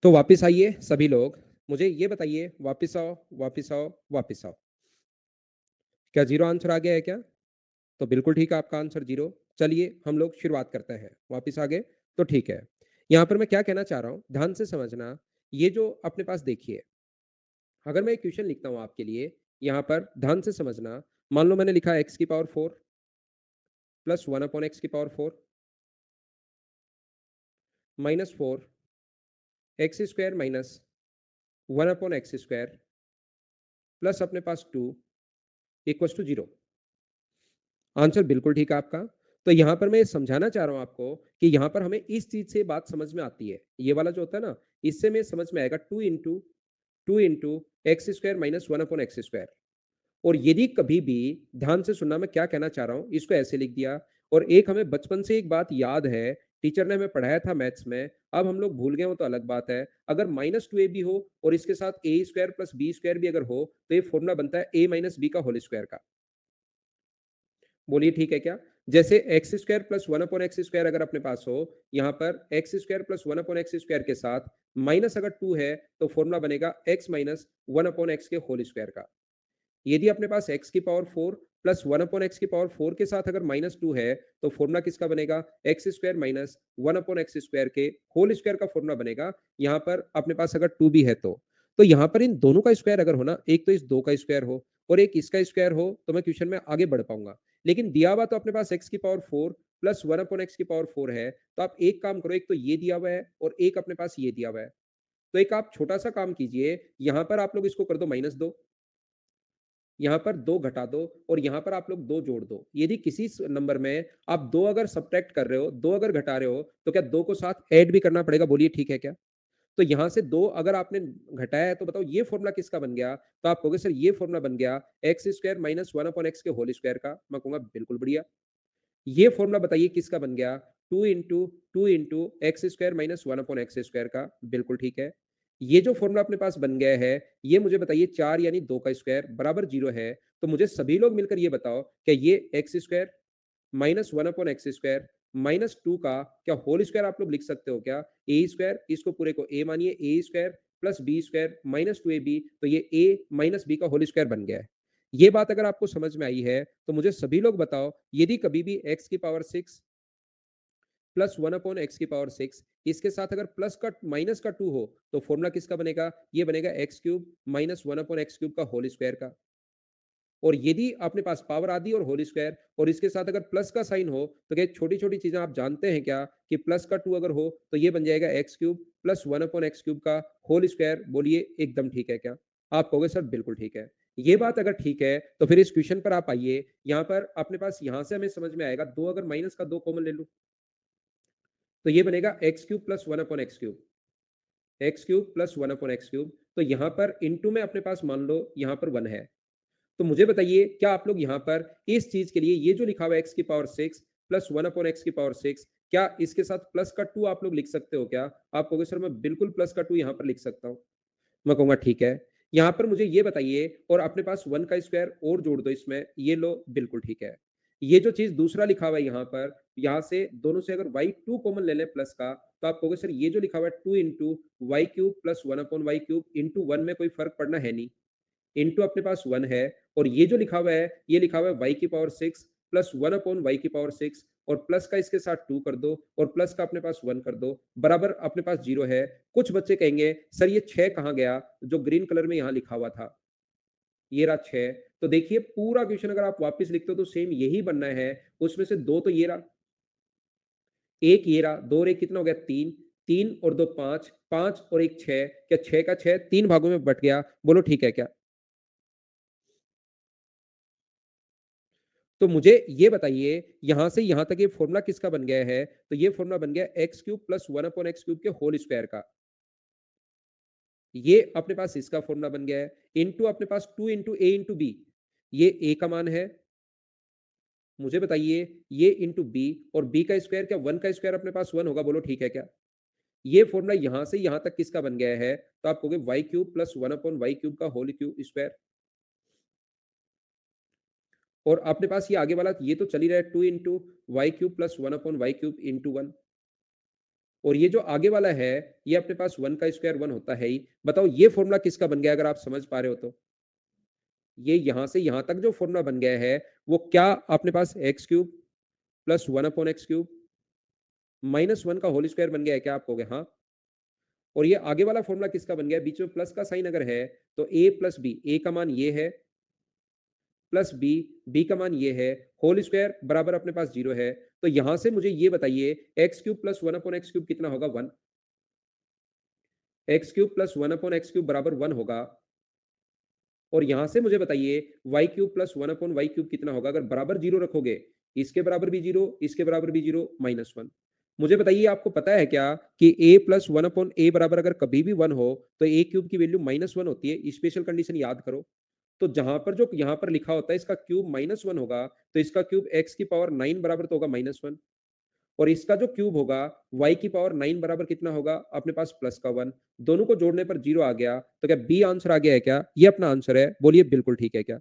[SPEAKER 2] तो वापस आइए सभी लोग, मुझे ये बताइए, वापस आओ, वापस आओ, वापस आओ। क्या 0 आंसर आ गया है क्या? तो बिल्कुल ठीक है आपका आंसर 0। चलिए हम लोग शुरुआत करते हैं। वापस आ गए? तो ठीक है। यहाँ पर मैं क्या कहना चाह रहा हूँ, ध्यान से समझना। ये जो अपने पास देखिए, अगर मैं एक क्वेश्चन लिखता हूँ आपके लिए, यहाँ पर ध्यान से समझना। मान लो मैंने लिखा x की पावर 4 प्लस 1 अपॉन एक्स की power 4 minus 4 x square minus 1 upon x square plus अपने पास 2 इक्वल्स टू 0। आंसर बिल्कुल ठीक है आपका। तो यहाँ पर मैं ये समझाना चाह रहा हूँ आपको कि यहाँ पर हमें इस चीज से बात समझ में आती है। ये वाला जो होता है ना, इससे में समझ में आएगा 2 into x square minus 1 upon x square. और यदि कभी भी, ध्यान से सुनना मैं क्या कहना चाह रहा हूँ, इसको ऐसे लिख दिया। और एक हमें बचपन से एक बात याद है, टीचर ने हमें पढ़ाया था मैथ्स में, अब हम लोग भूल गए हो तो अलग बात है। अगर माइनस टू ए बी हो और इसके साथ ए स्क्वायर प्लस बी स्क्वायर भी अगर हो, तो ये फॉर्मूला बनता है ए माइनस बी का होल स्क्वायर का। बोलिए ठीक है क्या? जैसे x square plus 1 upon x square अगर अपने पास हो, यहाँ पर x square plus 1 upon x square के साथ माइनस अगर 2 है, तो फॉर्मूला बनेगा एक्स माइनस 1 अपॉन एक्स के होल स्क्वायर का। यदि अपने पास x की पावर 4 प्लस 1 अपॉन एक्स की पावर 4 के साथ अगर माइनस 2 है, तो फॉर्मूला किसका बनेगा? X square minus 1 upon x square के होल स्क्वायर का फॉर्मूला बनेगा। यहाँ पर अपने पास अगर 2 भी है तो यहाँ पर इन दोनों का स्क्वायर अगर हो ना, एक तो इस दो का स्क्वायर हो और एक इसका स्क्वायर हो, तो मैं क्वेश्चन में आगे बढ़ पाऊंगा। लेकिन दिया हुआ तो अपने पास x की पावर 4 प्लस 1 अपॉन एक्स की पावर 4 है। तो आप एक काम करो, एक तो ये दिया हुआ है और एक अपने पास ये दिया हुआ है। तो एक आप छोटा सा काम कीजिए, यहाँ पर आप लोग इसको कर दो -2, यहाँ पर 2 घटा दो और यहाँ पर आप लोग 2 जोड़ दो। यदि किसी नंबर में आप 2 अगर सब्ट्रैक्ट कर रहे हो, 2 अगर घटा रहे हो, तो क्या 2 को साथ ऐड भी करना पड़ेगा? बोलिए ठीक है क्या? तो यहाँ से 2 अगर आपने घटाया है, तो बताओ ये फॉर्मूला किसका बन गया? तो आप कहोगे सर ये फॉर्मूला बन गया x square minus 1 upon x के होल स्क्वायर का। मैं कहूंगा बिल्कुल बढ़िया। ये फॉर्मूला बताइए किसका बन गया? 2 into x square minus 1 upon x square का। बिल्कुल ठीक है। ये जो फॉर्मूला अपने पास बन गया है, ये मुझे बताइए 4 यानी 2 का स्क्वायर बराबर 0 है। तो मुझे सभी लोग मिलकर ये बताओ कि ये x square minus 1 upon x square minus 2 का क्या होल स्क्वायर आप लोग लिख सकते हो क्या? ए स्क्वायर, इसको पूरे को ए मानिए, a square plus b square minus 2 a b, तो ये ए माइनस बी का होल स्क्वायर बन गया है। ये बात अगर आपको समझ में आई है, तो मुझे सभी लोग बताओ, यदि कभी भी एक्स की पावर 6 प्लस 1 अपॉन एक्स की पावर 6 इसके साथ अगर प्लस का माइनस का 2 हो, तो फॉर्मूला किसका बनेगा? ये बनेगा x cube minus 1 upon x cube का होल स्क्वायर का। और यदि अपने पास पावर आदि और होल स्क्वायर और इसके साथ अगर प्लस का साइन हो, तो क्या छोटी छोटी चीजें आप जानते हैं क्या कि प्लस का 2 अगर हो तो ये बन जाएगा x cube plus 1 upon x cube का होल स्क्वायर। बोलिए एकदम ठीक है क्या? आप कहोगे सर बिल्कुल ठीक है। ये बात अगर ठीक है, तो फिर इस क्वेश्चन पर आप आइए। यहाँ पर अपने पास यहाँ से हमें समझ में आएगा, दो अगर माइनस का 2 कॉमन ले लूं, तो ये बनेगा x cube plus 1 upon x cube, x cube plus 1 upon x cube. तो यहाँ पर इनटू में अपने पास मान लो यहाँ पर 1 है। तो मुझे बताइए, क्या आप लोग यहाँ पर इस चीज के लिए ये जो लिखा हुआ है एक्स की पावर 6 प्लस 1 अपॉन एक्स की पावर 6, क्या इसके साथ प्लस का 2 आप लोग लिख सकते हो क्या? आप कहोगे सर मैं बिल्कुल प्लस का 2 यहाँ पर लिख सकता हूँ। मैं कहूंगा ठीक है। यहाँ पर मुझे ये बताइए, और अपने पास 1 का स्क्वायर और जोड़ दो इसमें, ये लो बिल्कुल ठीक है। ये जो चीज दूसरा लिखा हुआ है यहाँ पर, यहाँ से दोनों से अगर y2 कॉमन ले लें प्लस का, तो आप कहोगे सर ये जो लिखा हुआ है 2 into y cube plus 1 upon y cube into 1 में कोई फर्क पड़ना है नहीं। इंटू अपने पास 1 है। और ये जो लिखा हुआ है, ये लिखा हुआ है y की पावर 6 प्लस 1 अपॉन वाई की पावर 6, और प्लस का इसके साथ 2 कर दो और प्लस का अपने पास 1 कर दो, बराबर अपने पास 0 है। कुछ बच्चे कहेंगे सर ये 6 कहाँ गया जो ग्रीन कलर में यहाँ लिखा हुआ था? ये रहा 6। तो देखिए पूरा क्वेश्चन अगर आप वापस लिखते हो तो सेम यही बनना है। उसमें से दो तो ये रहा, एक ये रहा, दो और एक कितना हो गया? 3। 3 और 2 5, 5 और एक 6, क्या 6 का 6 तीन भागों में बट गया? बोलो ठीक है क्या? तो मुझे ये बताइए, यहां से यहां तक ये फॉर्मूला किसका बन गया है? तो ये फॉर्मूला बन गया x cube plus 1 upon x cube के होल स्क्वायर का। ये अपने पास इसका फॉर्मूला बन गया है। इनटू अपने पास 2 इंटू ए इंटू बी, ये ए का मान है। मुझे बताइए ये इंटू बी, और बी का स्क्वायर, क्या 1 का स्क्वायर अपने पास 1 होगा? बोलो ठीक है क्या? ये फॉर्मूला यहां से यहां तक किसका बन गया है? तो आप कहोगे y cube plus 1 upon y cube का होल क्यूब स्क्वायर। और अपने पास ये आगे वाला ये तो चल ही रहा है, 2 into y cube plus 1 upon y cube into 1। और ये जो आगे वाला है ये अपने पास 1 का स्क्वायर 1 होता है ही। बताओ ये फॉर्मूला किसका बन गया अगर आप समझ पा रहे हो तो? ये यहां से यहां तक जो फॉर्मूला बन गया है वो क्या अपने पास x cube plus 1 upon x cube minus 1 का होल स्क्वायर बन गया है क्या? आप कहोगे हाँ। और ये आगे वाला फॉर्मूला किसका बन गया है? बीच में प्लस का साइन अगर है तो ए प्लस बी, ए का मान ये है प्लस बी, बी का मान ये है, होल स्क्वायर बराबर अपने पास 0 है। तो यहां से मुझे ये बताइए x cube plus 1 upon x cube कितना होगा? 1। X cube plus 1 upon x cube बराबर 1 होगा। और यहां से मुझे बताइए y cube plus 1 upon y cube कितना होगा? अगर बराबर 0 रखोगे, इसके बराबर भी 0, इसके बराबर भी 0, माइनस 1। मुझे बताइए आपको पता है क्या कि a प्लस 1 अपॉन a बराबर अगर कभी भी 1 हो तो a क्यूब की वैल्यू माइनस 1 होती है। स्पेशल कंडीशन याद करो। तो जहां पर जो यहां पर लिखा होता है इसका क्यूब माइनस 1 होगा तो इसका क्यूब x की पावर 9 बराबर तो होगा माइनस 1। और इसका जो क्यूब होगा y की पावर 9 बराबर कितना होगा? अपने पास प्लस का 1। दोनों को जोड़ने पर 0 आ गया। तो क्या बी आंसर आ गया है क्या? ये अपना आंसर है। बोलिए बिल्कुल ठीक है क्या?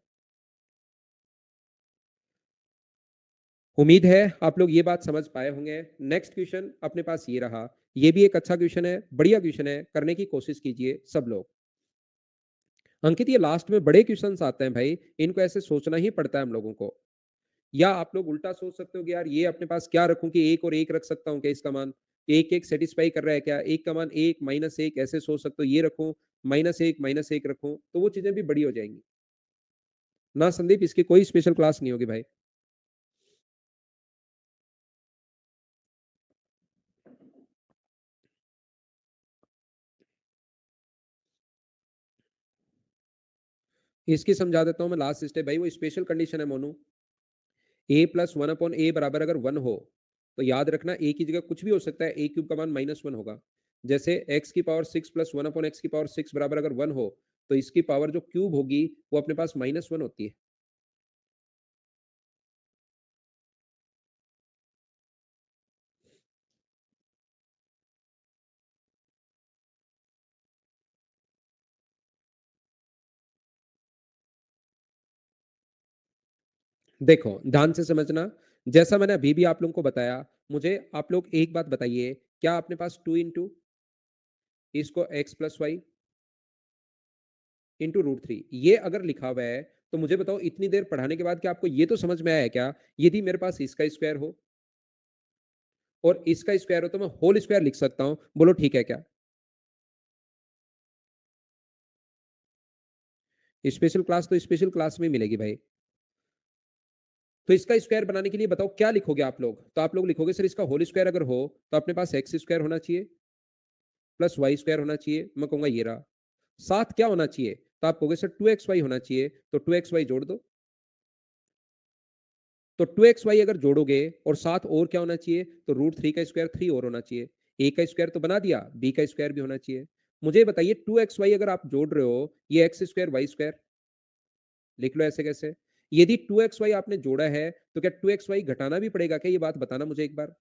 [SPEAKER 2] उम्मीद है आप लोग ये बात समझ पाए होंगे। नेक्स्ट क्वेश्चन अपने पास ये रहा। ये भी एक अच्छा क्वेश्चन है, बढ़िया क्वेश्चन है, करने की कोशिश कीजिए सब लोग। अंकित ये लास्ट में बड़े क्वेश्चंस आते हैं भाई, इनको ऐसे सोचना ही पड़ता है हम लोगों को। या आप लोग उल्टा सोच सकते हो कि यार ये अपने पास क्या रखूं कि एक और एक रख सकता हूं क्या इसका मान? एक एक सेटिस्फाई कर रहा है क्या? एक का मान एक माइनस एक ऐसे सोच सकते हो, ये रखूं माइनस एक रखूं, तो वो चीजें भी बड़ी हो जाएंगी ना। संदीप इसकी कोई स्पेशल क्लास नहीं होगी भाई। इसकी समझा देता हूं मैं लास्ट स्टेप भाई। वो स्पेशल कंडीशन है मोनू। ए प्लस 1 अपॉन ए बराबर अगर 1 हो तो याद रखना ए की जगह कुछ भी हो सकता है। ए क्यूब का मान माइनस 1 होगा। जैसे एक्स की पावर 6 प्लस 1 अपॉन एक्स की पावर 6 बराबर अगर 1 हो तो इसकी पावर जो क्यूब होगी वो अपने पास माइनस 1 होती है। देखो ध्यान से समझना। जैसा मैंने अभी भी आप लोगों को बताया, मुझे आप लोग एक बात बताइए, क्या अपने पास 2 इंटू इसको x plus y into root three ये अगर लिखा हुआ है तो मुझे बताओ इतनी देर पढ़ाने के बाद क्या आपको ये तो समझ में आया है क्या? यदि मेरे पास इसका स्क्वायर हो और इसका स्क्वायर हो तो मैं होल स्क्वायर लिख सकता हूं। बोलो ठीक है क्या? स्पेशल क्लास तो स्पेशल क्लास में मिलेगी भाई। तो इसका स्क्वायर बनाने के लिए बताओ क्या लिखोगे आप लोग? तो आप लोग लिखोगे सर इसका होल स्क्वायर अगर हो तो अपने पास एक्स स्क्वायर होना चाहिए प्लस वाई स्क्वायर होना चाहिए। मैं कहूंगा ये रहा। साथ क्या होना चाहिए? तो आप कहोगे सर 2xy होना चाहिए। तो 2xy जोड़ दो। तो 2xy अगर जोड़ोगे और साथ और क्या होना चाहिए? तो रूट थ्री का स्क्वायर 3 और होना चाहिए। ए का स्क्वायर तो बना दिया, बी का स्क्वायर भी होना चाहिए। मुझे बताइए 2xy अगर आप जोड़ रहे हो ये एक्स स्क्वायर वाई स्क्वायर लिख लो ऐसे कैसे? यदि 2xy आपने जोड़ा है तो क्या 2xy घटाना भी पड़ेगा क्या? ये बात बताना मुझे एक बार।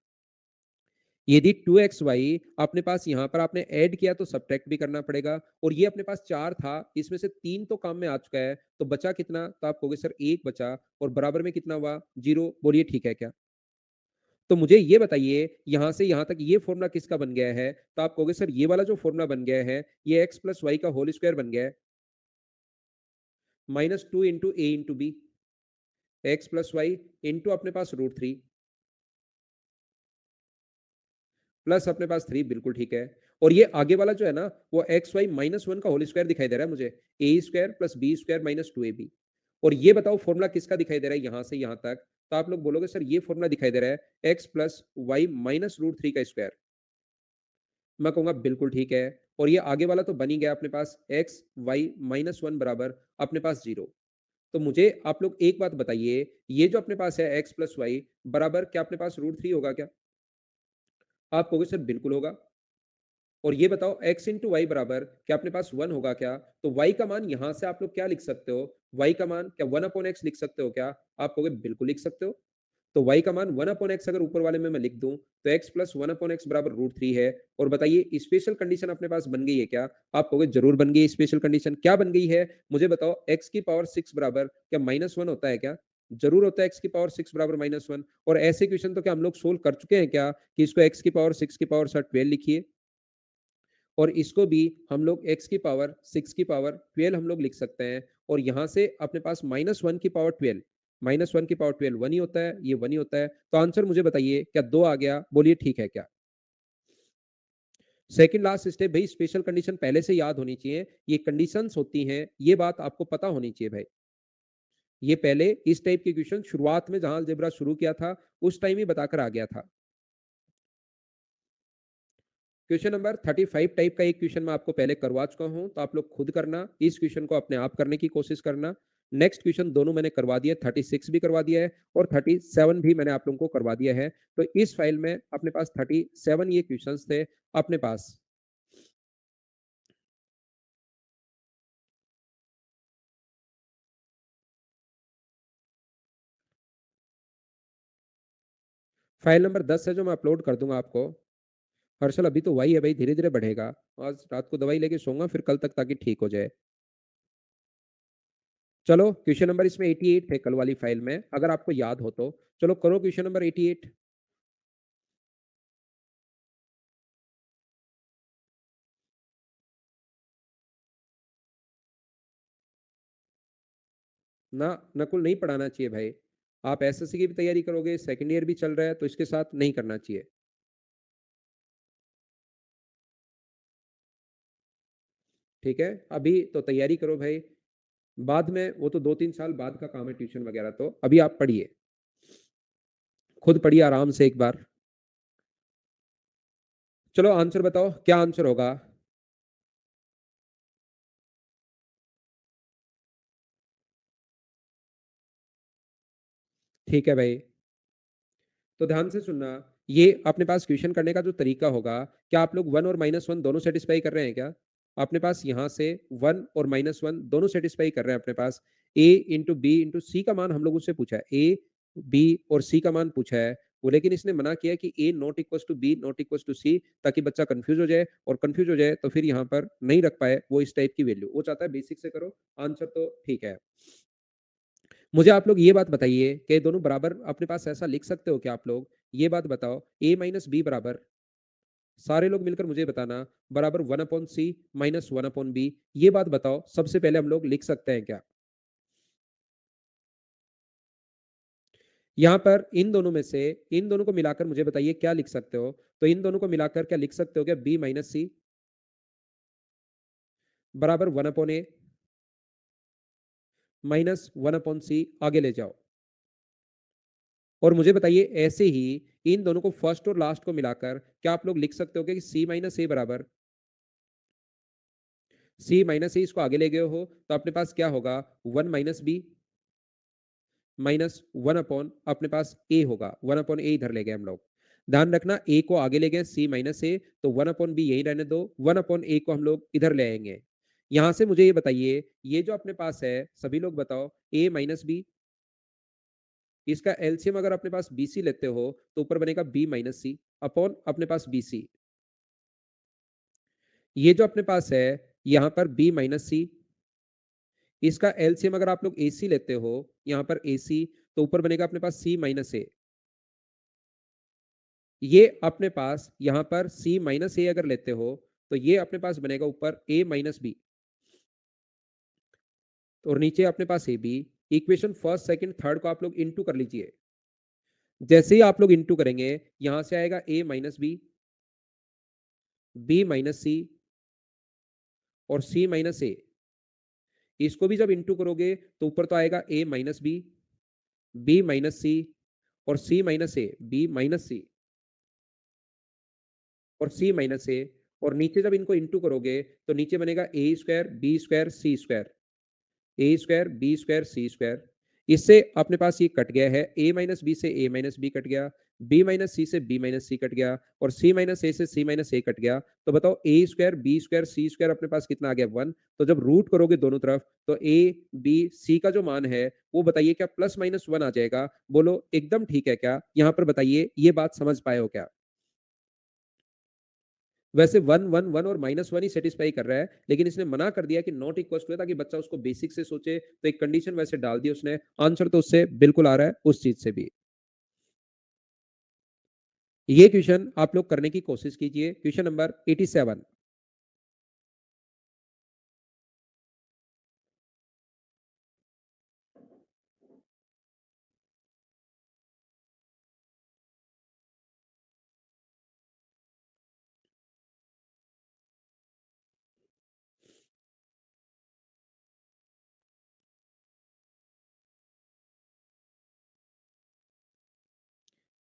[SPEAKER 2] यदि 2xy अपने पास यहां पर आपने ऐड किया तो सब्ट्रैक्ट भी करना पड़ेगा। और ये अपने पास 4 था, इसमें से 3 तो काम में आ चुका है, तो बचा कितना? तो आप कहोगे सर 1 बचा। और बराबर में कितना हुआ? 0। बोलिए ठीक है क्या? तो मुझे ये बताइए यहां से यहां तक ये फॉर्मूला किसका बन गया है? तो आप कहोगे सर ये वाला जो फॉर्मूला बन गया है ये एक्स प्लस वाई का होल स्क्वायर बन गया है minus 2 into a into b x plus y into अपने पास रूट थ्री प्लस अपने पास 3। बिल्कुल ठीक है। और ये आगे वाला जो है ना वो एक्स वाई माइनस 1 का होल स्क्वायर दिखाई दे रहा है मुझे। A square plus b square minus 2ab। और ये बताओ फॉर्मूला किसका दिखाई दे रहा है यहां से यहां तक? तो आप लोग बोलोगे सर ये फॉर्मूला दिखाई दे रहा है x plus y minus root three का स्क्वायर। मैं कहूंगा बिल्कुल ठीक है। और ये आगे वाला तो बन ही गया अपने पास एक्स वाई माइनस 1 बराबर अपने पास 0। तो मुझे आप लोग एक बात बताइए, ये जो अपने पास है एक्स प्लस वाई बराबर क्या अपने पास रूट थ्री होगा क्या? आप कहोगे सर बिल्कुल होगा। और ये बताओ x इंटू वाई बराबर क्या अपने पास 1 होगा क्या? तो y का मान यहां से आप लोग क्या लिख सकते हो? y का मान क्या 1 अपॉन एक्स लिख सकते हो क्या? आप कहोगे बिल्कुल लिख सकते हो। तो y का मान 1 अपॉन एक्स अगर ऊपर वाले में मैं लिख दूं तो x प्लस 1 अपॉन एक्स बराबर रूट थ्री है। और बताइए स्पेशल कंडीशन अपने पास बन गई है क्या? आप कहोगे जरूर बन गई है। स्पेशल कंडीशन क्या बन गई है? मुझे बताओ x की पावर 6 बराबर क्या माइनस 1 होता है क्या? जरूर होता है x की पावर 6 बराबर -1। और ऐसे क्वेश्चन तो क्या हम लोग सोल्व कर चुके हैं क्या कि इसको x की पावर 6 की पावर 12 लिखिए और इसको भी हम लोग x की पावर 6 की पावर 12 हम लोग लिख सकते हैं। और यहां से अपने पास -1 की पावर 12, -1 की पावर 12 1 ही होता है, ये 1 ही होता है। तो आंसर मुझे बताइए क्या 2 आ गया? बोलिए ठीक है क्या? सेकंड लास्ट स्टेप भाई, स्पेशल कंडीशन पहले से याद होनी चाहिए। ये कंडीशंस होती हैं, ये बात आपको पता होनी चाहिए भाई। ये पहले इस टाइप के क्वेश्चन शुरुआत में जहां अलजेब्रा शुरू किया था उस टाइम ही बताकर आ गया था। क्वेश्चन नंबर 35 टाइप का एक क्वेश्चन मैं आपको पहले करवा चुका हूं, तो आप लोग खुद करना, इस क्वेश्चन को अपने आप करने की कोशिश करना। नेक्स्ट क्वेश्चन दोनों मैंने करवा दिया, 36 भी करवा दिया है और 37 भी मैंने आप लोगों को करवा दिया है। तो इस फाइल में अपने पास 37 ये क्वेश्चन थे अपने पास। फाइल नंबर 10 है जो मैं अपलोड कर दूंगा आपको। हर्षल अभी तो वही है भाई, धीरे धीरे बढ़ेगा। आज रात को दवाई लेके सोऊंगा फिर कल तक, ताकि ठीक हो जाए। चलो क्वेश्चन नंबर इसमें 88 थे कल वाली फाइल में, अगर आपको याद हो तो। चलो करो क्वेश्चन नंबर 88। ना नकुल, नहीं पढ़ाना चाहिए भाई। आप एसएससी की भी तैयारी करोगे, सेकंड ईयर भी चल रहा है, तो इसके साथ नहीं करना चाहिए। ठीक है, अभी तो तैयारी करो भाई। बाद में वो तो 2-3 साल बाद का काम है, ट्यूशन वगैरह। तो अभी आप पढ़िए, खुद पढ़िए आराम से एक बार। चलो आंसर बताओ, क्या आंसर होगा? ठीक है भाई, तो ध्यान से सुनना। ये अपने पास क्वेश्चन करने का जो तरीका होगा, क्या आप लोग 1 और -1 दोनों सेटिस्फाई कर रहे हैं क्या? अपने पास यहां से 1 और -1 दोनों सेटिस्फाई कर रहे हैं अपने पास। a इंटू बी इंटू सी का मान हम लोग उससे पूछा है, a b और c का मान पूछा है वो, लेकिन इसने मना किया कि a not equal to b not equal to c, ताकि बच्चा कंफ्यूज हो जाए, और कंफ्यूज हो जाए तो फिर यहाँ पर नहीं रख पाए वो इस टाइप की वैल्यू। वो चाहता है बेसिक से करो। आंसर तो ठीक है। मुझे आप लोग ये बात बताइए कि दोनों बराबर अपने पास ऐसा लिख सकते हो क्या? आप लोग ये बात बताओ, a माइनस बी बराबर, सारे लोग मिलकर मुझे बताना, बराबर 1/c माइनस 1/b। ये बात बताओ सबसे पहले हम लोग लिख सकते हैं क्या? यहां पर इन दोनों में से, इन दोनों को मिलाकर मुझे बताइए क्या लिख सकते हो? तो इन दोनों को मिलाकर क्या लिख सकते हो क्या? b माइनस सी बराबर 1/a माइनस 1/c, आगे ले जाओ। और मुझे बताइए ऐसे ही इन दोनों को फर्स्ट और लास्ट को मिलाकर क्या आप लोग लिख सकते हो कि c माइनस ए बराबर, c माइनस ए, इसको आगे ले गए हो तो अपने पास क्या होगा? 1 - b माइनस 1 अपॉन अपने पास ए होगा, 1/a इधर ले गए हम लोग। ध्यान रखना, ए को आगे ले गए, c माइनस ए, तो 1/b यही रहने दो, 1/a को हम लोग इधर ले आएंगे। यहां से मुझे ये बताइए, ये जो अपने पास है, सभी लोग बताओ, a माइनस बी, इसका एलसीएम अगर अपने पास bc लेते हो तो ऊपर बनेगा b माइनस सी अपॉन अपने पास bc। ये जो अपने पास है यहाँ पर b माइनस सी, इसका एलसीएम अगर आप लोग ac लेते हो यहाँ पर ac, तो ऊपर बनेगा अपने पास c माइनस ए। ये अपने पास यहाँ पर c माइनस ए अगर लेते हो तो ये अपने पास बनेगा ऊपर a माइनस बी, और नीचे अपने पास a b. Equation first second third को आप लोग इंटू कर लीजिए। जैसे ही आप लोग इंटू करेंगे, यहां से आएगा a minus b, b minus c और c माइनस ए। इसको भी जब इंटू करोगे तो ऊपर तो आएगा a minus B minus c और c माइनस ए, b माइनस सी और c माइनस ए। और नीचे जब इनको इंटू करोगे तो नीचे बनेगा ए स्क्वायर बी स्क्वायर सी स्क्वायर, ए स्क्वायर बी स्क्वायर सी स्क्वायर। इससे अपने पास ये कट गया है, a माइनस बी से a माइनस बी कट गया, b माइनस सी से b माइनस सी कट गया, और c माइनस ए से c माइनस ए कट गया। तो बताओ a square B square C square अपने पास कितना आ गया? 1। तो जब रूट करोगे दोनों तरफ तो a b c का जो मान है वो बताइए क्या प्लस माइनस 1 आ जाएगा? बोलो एकदम ठीक है क्या? यहाँ पर बताइए ये बात समझ पाए हो क्या? वैसे 1 1 1 और -1 ही सैटिस्फाई कर रहा है, लेकिन इसने मना कर दिया कि नॉट इक्वल्स टू है ताकि बच्चा उसको बेसिक से सोचे, तो एक कंडीशन वैसे डाल दी उसने, आंसर तो उससे बिल्कुल आ रहा है उस चीज़ से भी। ये क्वेश्चन आप लोग करने की कोशिश कीजिए, क्वेश्चन नंबर 87।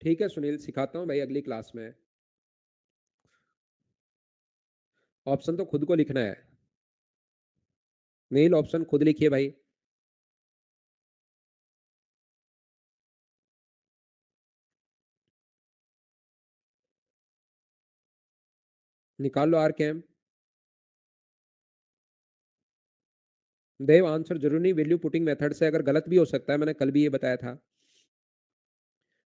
[SPEAKER 2] ठीक है सुनील, सिखाता हूँ भाई अगली क्लास में। ऑप्शन तो खुद को लिखना है। नील ऑप्शन खुद लिखिए भाई। निकाल लो आर कैम। देव आंसर जरूरी नहीं वैल्यू पुटिंग मेथड से, अगर गलत भी हो सकता है, मैंने कल भी ये बताया था।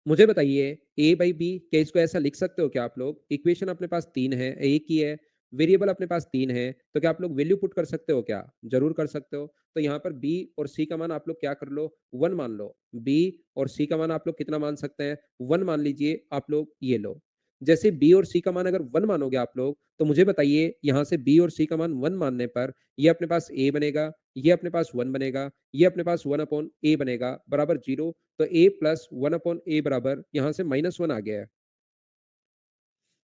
[SPEAKER 2] मुझे बताइए ए बाई बी, क्या इसको ऐसा लिख सकते हो क्या आप लोग? इक्वेशन अपने पास तीन है, एक ही है, वेरिएबल अपने पास तीन है, तो क्या आप लोग वैल्यू पुट कर सकते हो क्या? जरूर कर सकते हो। तो यहाँ पर बी और सी का मान आप लोग क्या कर लो, वन मान लो। बी और सी का मान आप लोग कितना मान सकते हैं, वन मान लीजिए आप लोग, ये लो। जैसे बी और सी का मान अगर वन मानोगे आप लोग, तो मुझे बताइए यहाँ से बी और सी का मान वन मानने पर ये अपने पास ए बनेगा, ये अपने पास वन बनेगा, ये अपने पास वन अपॉन ए बनेगा बराबर जीरो। तो ए प्लस वन अपॉन ए बराबर यहाँ से -1 आ गया है।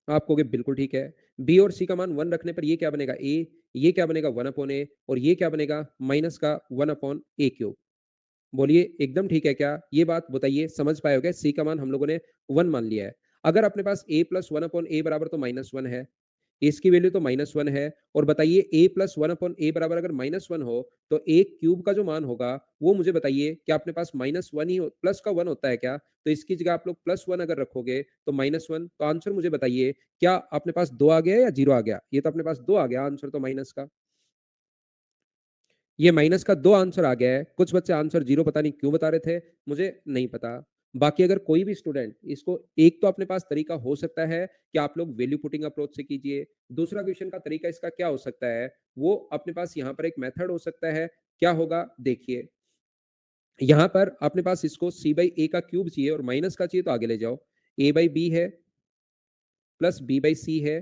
[SPEAKER 2] आप कहोगे बिल्कुल ठीक है। बी और सी का मान 1 रखने पर ये क्या बनेगा ए, ये क्या बनेगा 1 अपॉन ए, और ये क्या बनेगा माइनस का 1 अपॉन ए क्यूब। बोलिए एकदम ठीक है क्या? ये बात बताइए, समझ पाए हो क्या? सी का मान हम लोगों ने 1 मान लिया है। अगर अपने पास ए प्लस 1 अपॉन ए बराबर तो -1 है, इसकी वैल्यू तो -1 है, और बताइए ए प्लस 1 अपॉन ए बराबर अगर -1 हो, तो ए क्यूब का जो मान होगा, वो मुझे बताइए क्या अपने पास -1 ही प्लस का 1 होता है क्या? तो इसकी जगह आप लोग +1 अगर रखोगे तो -1, तो आंसर मुझे बताइए क्या अपने पास 2 आ गया या 0 आ गया? ये तो अपने पास 2 आ गया आंसर तो माइनस का। ये माइनस का 2 आंसर आ गया है। कुछ बच्चे आंसर 0 पता नहीं क्यों बता रहे थे, मुझे नहीं पता। बाकी अगर कोई भी स्टूडेंट इसको, एक तो अपने पास तरीका हो सकता है कि आप लोग वैल्यू पुटिंग अप्रोच से कीजिए। दूसरा क्वेश्चन का तरीका इसका क्या हो सकता है, वो अपने पास यहाँ पर एक मेथड हो सकता है। क्या होगा देखिए, यहाँ पर अपने पास इसको सी बाई ए का क्यूब चाहिए और माइनस का चाहिए, तो आगे ले जाओ। ए बाई बी है प्लस बी बाई सी है,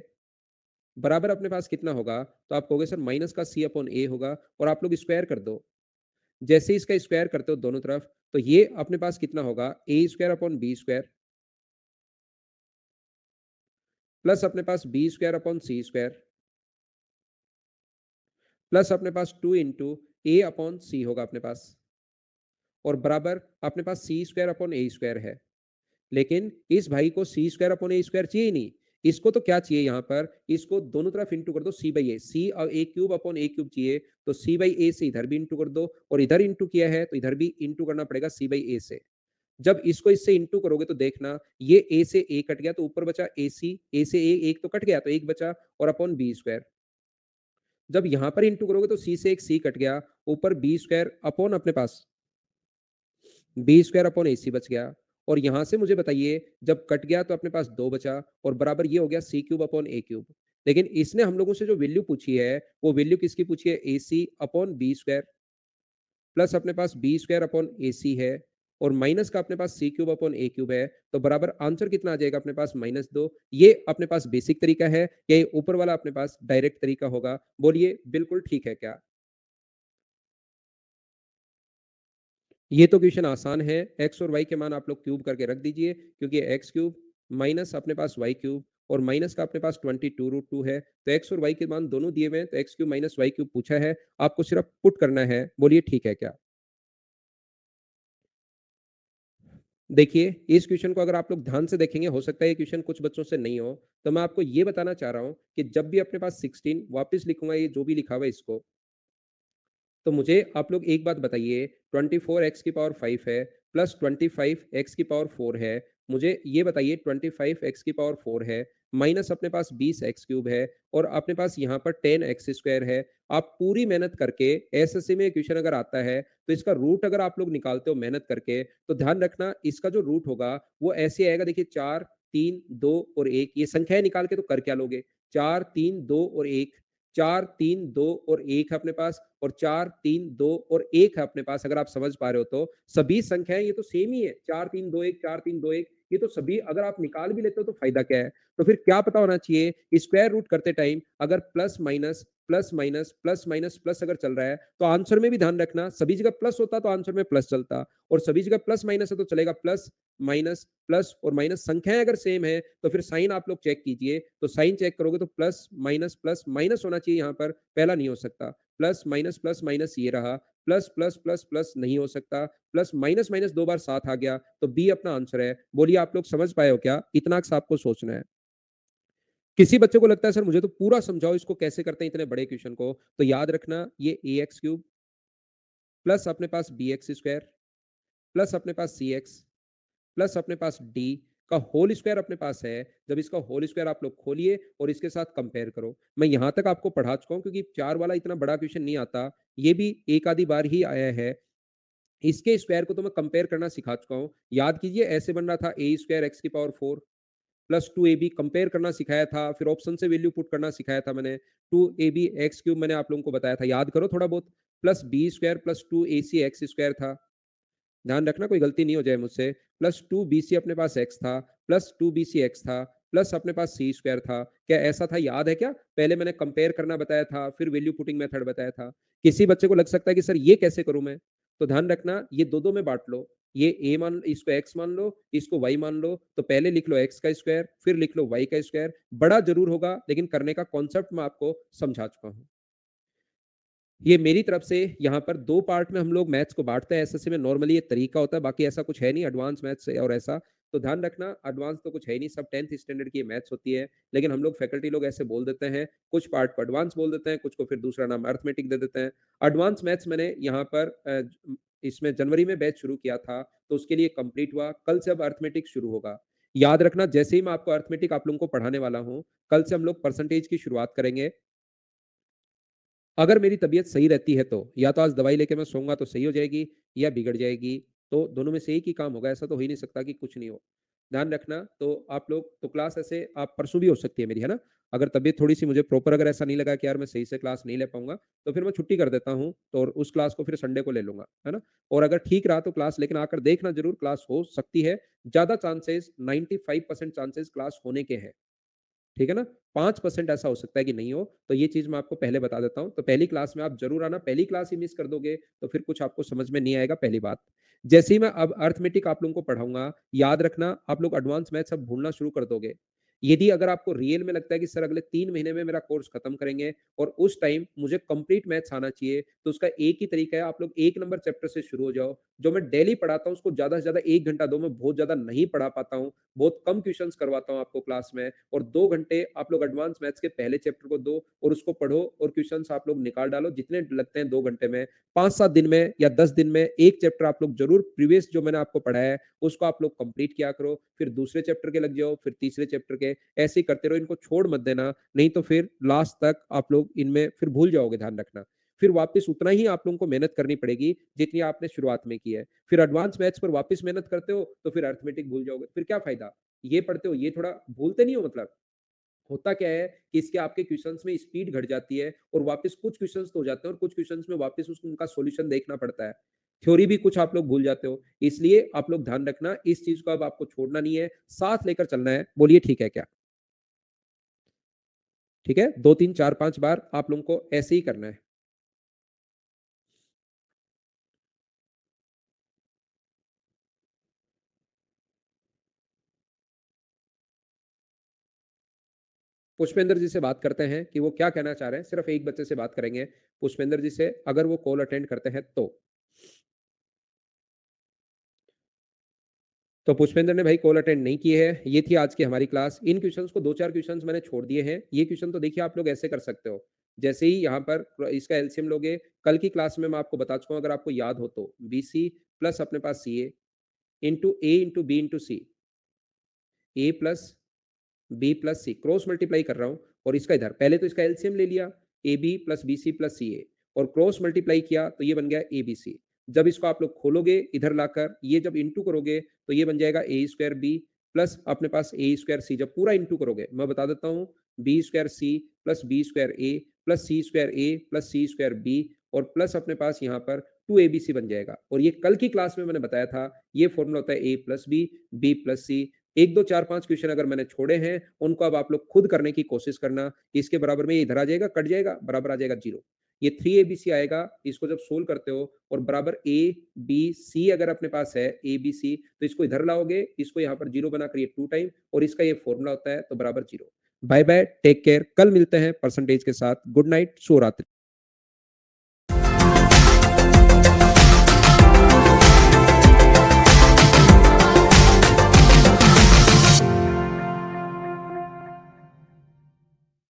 [SPEAKER 2] बराबर अपने पास कितना होगा? तो आप कहोगे सर माइनस का सी अपॉन ए होगा, और आप लोग स्क्वायर कर दो। जैसे इसका स्क्वायर करते हो दोनों तरफ, तो ये अपने पास कितना होगा, a square upon b square plus अपने पास b square upon c square plus अपने पास 2 इंटू ए अपॉन सी होगा अपने पास, और बराबर अपने पास सी स्क्वायर अपॉन ए स्क्वायर है। लेकिन इस भाई को सी स्क्वायर अपॉन ए स्क्वायर चाहिए ही नहीं। इसको तो क्या चाहिए, यहाँ पर इसको दोनों तरफ इंटू कर दो सी बाई ए, सी और ए क्यूब अपॉन ए क्यूब चाहिए, तो सी बाई ए से इधर भी इंटू कर दो, और इधर इंटू किया है तो इधर भी इंटू करना पड़ेगा सी बाई ए से। जब इसको इससे इंटू करोगे तो देखना, ये ए से ए कट गया तो ऊपर बचा ए सी, ए से ए एक तो कट गया तो एक बचा, और अपॉन बी स्क्वायर। जब यहाँ पर इंटू करोगे तो सी से एक सी कट गया, ऊपर बी स्क्वायर अपॉन अपने पास बी स्क्वायर अपॉन ए सी बच गया। और यहां से मुझे बताइए जब कट गया तो अपने पास दो बचा, और बराबर ये हो गया सी क्यूब अपॉन ए क्यूब। लेकिन इसने हम लोगों से जो वैल्यू पूछी है, वो वैल्यू किसकी पूछी है, ए सी अपॉन बी स्क्वायर प्लस अपने पास बी स्क्वायर अपॉन ए सी है, और माइनस का अपने पास सी क्यूब अपॉन ए क्यूब है। तो बराबर आंसर कितना आ जाएगा अपने पास, -2। ये अपने पास बेसिक तरीका है, या ये ऊपर वाला अपने पास डायरेक्ट तरीका होगा? बोलिए बिल्कुल ठीक है क्या? ये तो क्वेश्चन आसान है। एक्स और वाई के मान आप लोग क्यूब करके रख दीजिए, क्योंकि एक्स क्यूब माइनस अपने पास वाई क्यूब, और माइनस का अपने पास 22√2 है। तो एक्स और वाई के मान दोनों दिए हुए हैं, तो x cube minus y cube पूछा है, आपको सिर्फ पुट करना है। बोलिए ठीक है क्या? देखिए इस क्वेश्चन को अगर आप लोग ध्यान से देखेंगे, हो सकता है ये क्वेश्चन कुछ बच्चों से नहीं हो, तो मैं आपको ये बताना चाह रहा हूँ कि जब भी अपने पास 16 वापस लिखूंगा, ये जो भी लिखा हुआ है इसको, तो मुझे आप लोग एक बात बताइए, 24 एक्स की पावर 5 है प्लस 25 एक्स की पावर 4 है। मुझे ये बताइए 25 एक्स की पावर 4 है, माइनस अपने पास 20 एक्स क्यूब है, और अपने पास यहाँ पर 10 एक्स स्क्वायर है। आप पूरी मेहनत करके, एसएससी में क्वेश्चन अगर आता है तो इसका रूट अगर आप लोग निकालते हो मेहनत करके, तो ध्यान रखना इसका जो रूट होगा वो ऐसे आएगा। देखिए 4 3 2 और 1, ये संख्याएं निकाल के तो कर क्या लोगे, 4, 3, 2 और 1, 4, 3, 2 और 1 है अपने पास, और 4, 3, 2 और 1 है अपने पास। अगर आप समझ पा रहे हो तो सभी संख्याएँ ये तो सेम ही है, 4, 3, 2, 1, 4, 3, 2, 1, ये तो सभी अगर आप निकाल भी लेते हो तो फ़ायदा क्या है? तो फिर क्या पता होना चाहिए, स्क्वायर रूट करते टाइम अगर plus minus, plus minus, plus minus, plus अगर चल रहा है, तो आंसर में भी ध्यान रखना, सभी जगह प्लस होता तो आंसर में प्लस चलता, और सभी जगह प्लस माइनस है तो चलेगा प्लस, माइनस, प्लस और माइनस। संख्याएँ अगर सेम है, तो फिर साइन आप लोग चेक कीजिए, तो साइन चेक करोगे तो प्लस माइनस होना चाहिए यहाँ पर, पहला नहीं हो सकता। प्लस माइनस ये रहा, प्लस, प्लस, प्लस, प्लस नहीं हो सकता, प्लस माइनस, माइनस 2 बार साथ आ गया, तो बी अपना आंसर है। बोलिए आप लोग समझ पाए हो क्या? इतना सा आपको सोचना है। किसी बच्चे को लगता है सर मुझे तो पूरा समझाओ इसको कैसे करते हैं इतने बड़े क्वेश्चन को, तो याद रखना ये ax क्यूब प्लस अपने पास bx स्क्वायर प्लस अपने पास cx प्लस अपने पास d का होल स्क्वायर अपने पास है। जब इसका होल स्क्वायर आप लोग खोलिए और इसके साथ कंपेयर करो। मैं यहां तक आपको पढ़ा चुका हूं क्योंकि 4 वाला इतना बड़ा क्वेश्चन नहीं आता, ये भी एक आधी बार ही आया है। इसके स्क्वायर को तो मैं कंपेयर करना सिखा चुका हूं। याद कीजिए ऐसे बन रहा था a स्क्वायर एक्स की पावर 4 प्लस 2ab कंपेयर करना सिखाया था, फिर ऑप्शन से वैल्यू पुट करना सिखाया था मैंने। 2ab एक्स क्यूब मैंने आप लोगों को बताया था, याद करो थोड़ा बहुत। Plus b square plus 2ac x square था, ध्यान रखना कोई गलती नहीं हो जाए मुझसे। प्लस 2bc अपने पास x था, प्लस 2bc x था, प्लस अपने पास c स्क्वायर था। क्या ऐसा था, याद है क्या? पहले मैंने कंपेयर करना बताया था, फिर वैल्यू पुटिंग मेथड बताया था। किसी बच्चे को लग सकता है कि सर ये कैसे करूं मैं, तो ध्यान रखना ये दो में बांट लो। ये a मान, इसको x मान लो, इसको y मान लो, तो पहले लिख लो x का स्क्वायर, फिर लिख लो y का स्क्वायर। बड़ा जरूर होगा लेकिन करने का कॉन्सेप्ट मैं आपको समझा चुका हूं। ये मेरी तरफ से यहाँ पर 2 पार्ट में हम लोग मैथ्स को बाँटते हैं। एसएससी में नॉर्मली ये तरीका होता है, बाकी ऐसा कुछ है नहीं एडवांस मैथ्स और ऐसा। तो ध्यान रखना एडवांस तो कुछ है ही नहीं, सब 10th स्टैंडर्ड की मैथ्स होती है। लेकिन हम लोग फैकल्टी लोग ऐसे बोल देते हैं, कुछ पार्ट को एडवांस बोल देते हैं, कुछ को फिर दूसरा नाम अरिथमेटिक दे देते हैं। एडवांस मैथ्स मैंने यहाँ पर इसमें जनवरी में बैच शुरू किया था, तो उसके लिए कंप्लीट हुआ। कल से अब अरिथमेटिक शुरू होगा। याद रखना जैसे ही मैं आपको अरिथमेटिक आप लोगों को पढ़ाने वाला हूँ, कल से हम लोग परसेंटेज की शुरुआत करेंगे। अगर मेरी तबीयत सही रहती है तो, या तो आज दवाई लेके मैं सोऊँगा तो सही हो जाएगी या बिगड़ जाएगी, तो दोनों में से एक ही काम होगा, ऐसा तो हो ही नहीं सकता कि कुछ नहीं हो। ध्यान रखना, तो आप लोग तो क्लास ऐसे आप परसों भी हो सकती है मेरी, है ना? अगर तबीयत थोड़ी-सी मुझे प्रॉपर अगर ऐसा नहीं लगा कि यार मैं सही से क्लास नहीं ले पाऊँगा, तो फिर मैं छुट्टी कर देता हूँ, तो और उस क्लास को फिर संडे को ले लूँगा, है ना? और अगर ठीक रहा तो क्लास, लेकिन आकर देखना ज़रूर, क्लास हो सकती है, ज़्यादा चांसेस 95% चांसेस क्लास होने के हैं। ठीक है ना? 5% ऐसा हो सकता है कि नहीं हो, तो ये चीज़ मैं आपको पहले बता देता हूँ। तो पहली क्लास में आप ज़रूर आना, पहली क्लास ही मिस कर दोगे, तो फिर कुछ आपको समझ में नहीं आएगा, पहली बात। जैसे ही मैं अब अरिथमेटिक आप लोगों को पढ़ाऊँगा, याद रखना आप लोग एडवांस मैथ्स अब भूलना शुरू कर दोगे। यदि अगर आपको रियल में लगता है कि सर अगले 3 महीने में मेरा कोर्स खत्म करेंगे और उस टाइम मुझे कंप्लीट मैथ्स आना चाहिए, तो उसका एक ही तरीका है, आप लोग 1 नंबर चैप्टर से शुरू हो जाओ। जो मैं डेली पढ़ाता हूँ उसको ज़्यादा से ज़्यादा 1 घंटा दो, मैं बहुत ज़्यादा नहीं पढ़ा पाता हूँ। बहुत कम क्वेश्चंस करवाता हूँ आपको क्लास में, और 2 घंटे आप लोग एडवांस मैथ्स के पहले चैप्टर को दो और उसको पढ़ो और क्वेश्चंस आप लोग निकाल डालो जितने लगते हैं 2 घंटे में। 5-7 दिन में या 10 दिन में एक चैप्टर आप लोग ज़रूर प्रीवियस जो मैंने आपको पढ़ाया है, उसको आप लोग कंप्लीट किया करो। फिर दूसरे चैप्टर के लग जाओ, फिर तीसरे चैप्टर के, ऐसे ही करते रहो, इनको छोड़ मत देना, नहीं तो फिर लास्ट तक आप लोग इनमें फिर भूल जाओगे, ध्यान रखना। फिर वापस उतना ही आप लोगों को मेहनत करनी पड़ेगी जितनी आपने शुरुआत में की है। फिर एडवांस मैथ्स पर वापस मेहनत करते हो तो फिर अरिथमेटिक भूल जाओगे, फिर क्या फायदा? ये पढ़ते हो, ये थोड़ा भूलते नहीं हो मतलब। होता क्या है कि इसके आपके क्वेश्चंस में स्पीड घट जाती है और वापस कुछ क्वेश्चंस तो हो जाते हैं और कुछ क्वेश्चंस में वापस उस उनका सॉल्यूशन देखना पड़ता है। थ्योरी भी कुछ आप लोग भूल जाते हो। इसलिए आप लोग ध्यान रखना, इस चीज़ को अब आपको छोड़ना नहीं है, साथ लेकर चलना है। बोलिए ठीक है क्या? ठीक है? 2, 3, 4, 5 बार आप लोगों को ऐसे ही करना है। पुष्पेंद्र जी से बात करते हैं कि वो क्या कहना चाह रहे हैं। सिर्फ एक बच्चे से बात करेंगे, पुष्पेंद्र जी से, अगर वो कॉल अटेंड करते हैं तो। तो पुष्पेंद्र ने भाई कॉल अटेंड नहीं की है। ये थी आज की हमारी क्लास। इन क्वेश्चंस को 2-4 क्वेश्चंस मैंने छोड़ दिए हैं। ये क्वेश्चन तो देखिए आप लोग ऐसे कर सकते हो। जैसे ही यहाँ पर इसका एलसीएम लोगे, कल की क्लास में मैं आपको बता चुका हूँ, अगर आपको याद हो तो, बीसी प्लस अपने पास CA into a into B into C, A plus b plus C, cross multiply कर रहा हूँ, और इसका इधर पहले तो इसका एलसीएम ले लिया, a b plus b c plus c a, और क्रॉस मल्टीप्लाई किया तो ये बन गया ए बी सी। जब इसको आप लोग खोलोगे इधर लाकर, ये जब इंटू करोगे तो ये बन जाएगा ए स्क्वायर बी प्लस अपने पास ए स्क्वायर सी। जब पूरा इंटू करोगे, मैं बता देता हूँ, b square c plus b square a plus c square a plus c square b और प्लस अपने पास यहाँ पर 2abc बन जाएगा। और ये कल की क्लास में मैंने बताया था, ये फॉर्मूला होता है a plus b plus c. 1, 2, 4, 5 question अगर मैंने छोड़े हैं, उनको अब आप लोग खुद करने की कोशिश करना। इसके बराबर में ये इधर आ जाएगा, कट जाएगा, बराबर आ जाएगा 0। ये 3abc आएगा, इसको जब सोल्व करते हो और बराबर a, b, c अगर अपने पास है a, b, c तो इसको इधर लाओगे, इसको यहाँ पर 0 बनाकर ये 2 टाइम और इसका ये फॉर्मूला होता है तो बराबर 0। Bye bye, take care. कल मिलते हैं परसेंटेज के साथ। गुड नाइट, शुभ रात्रि।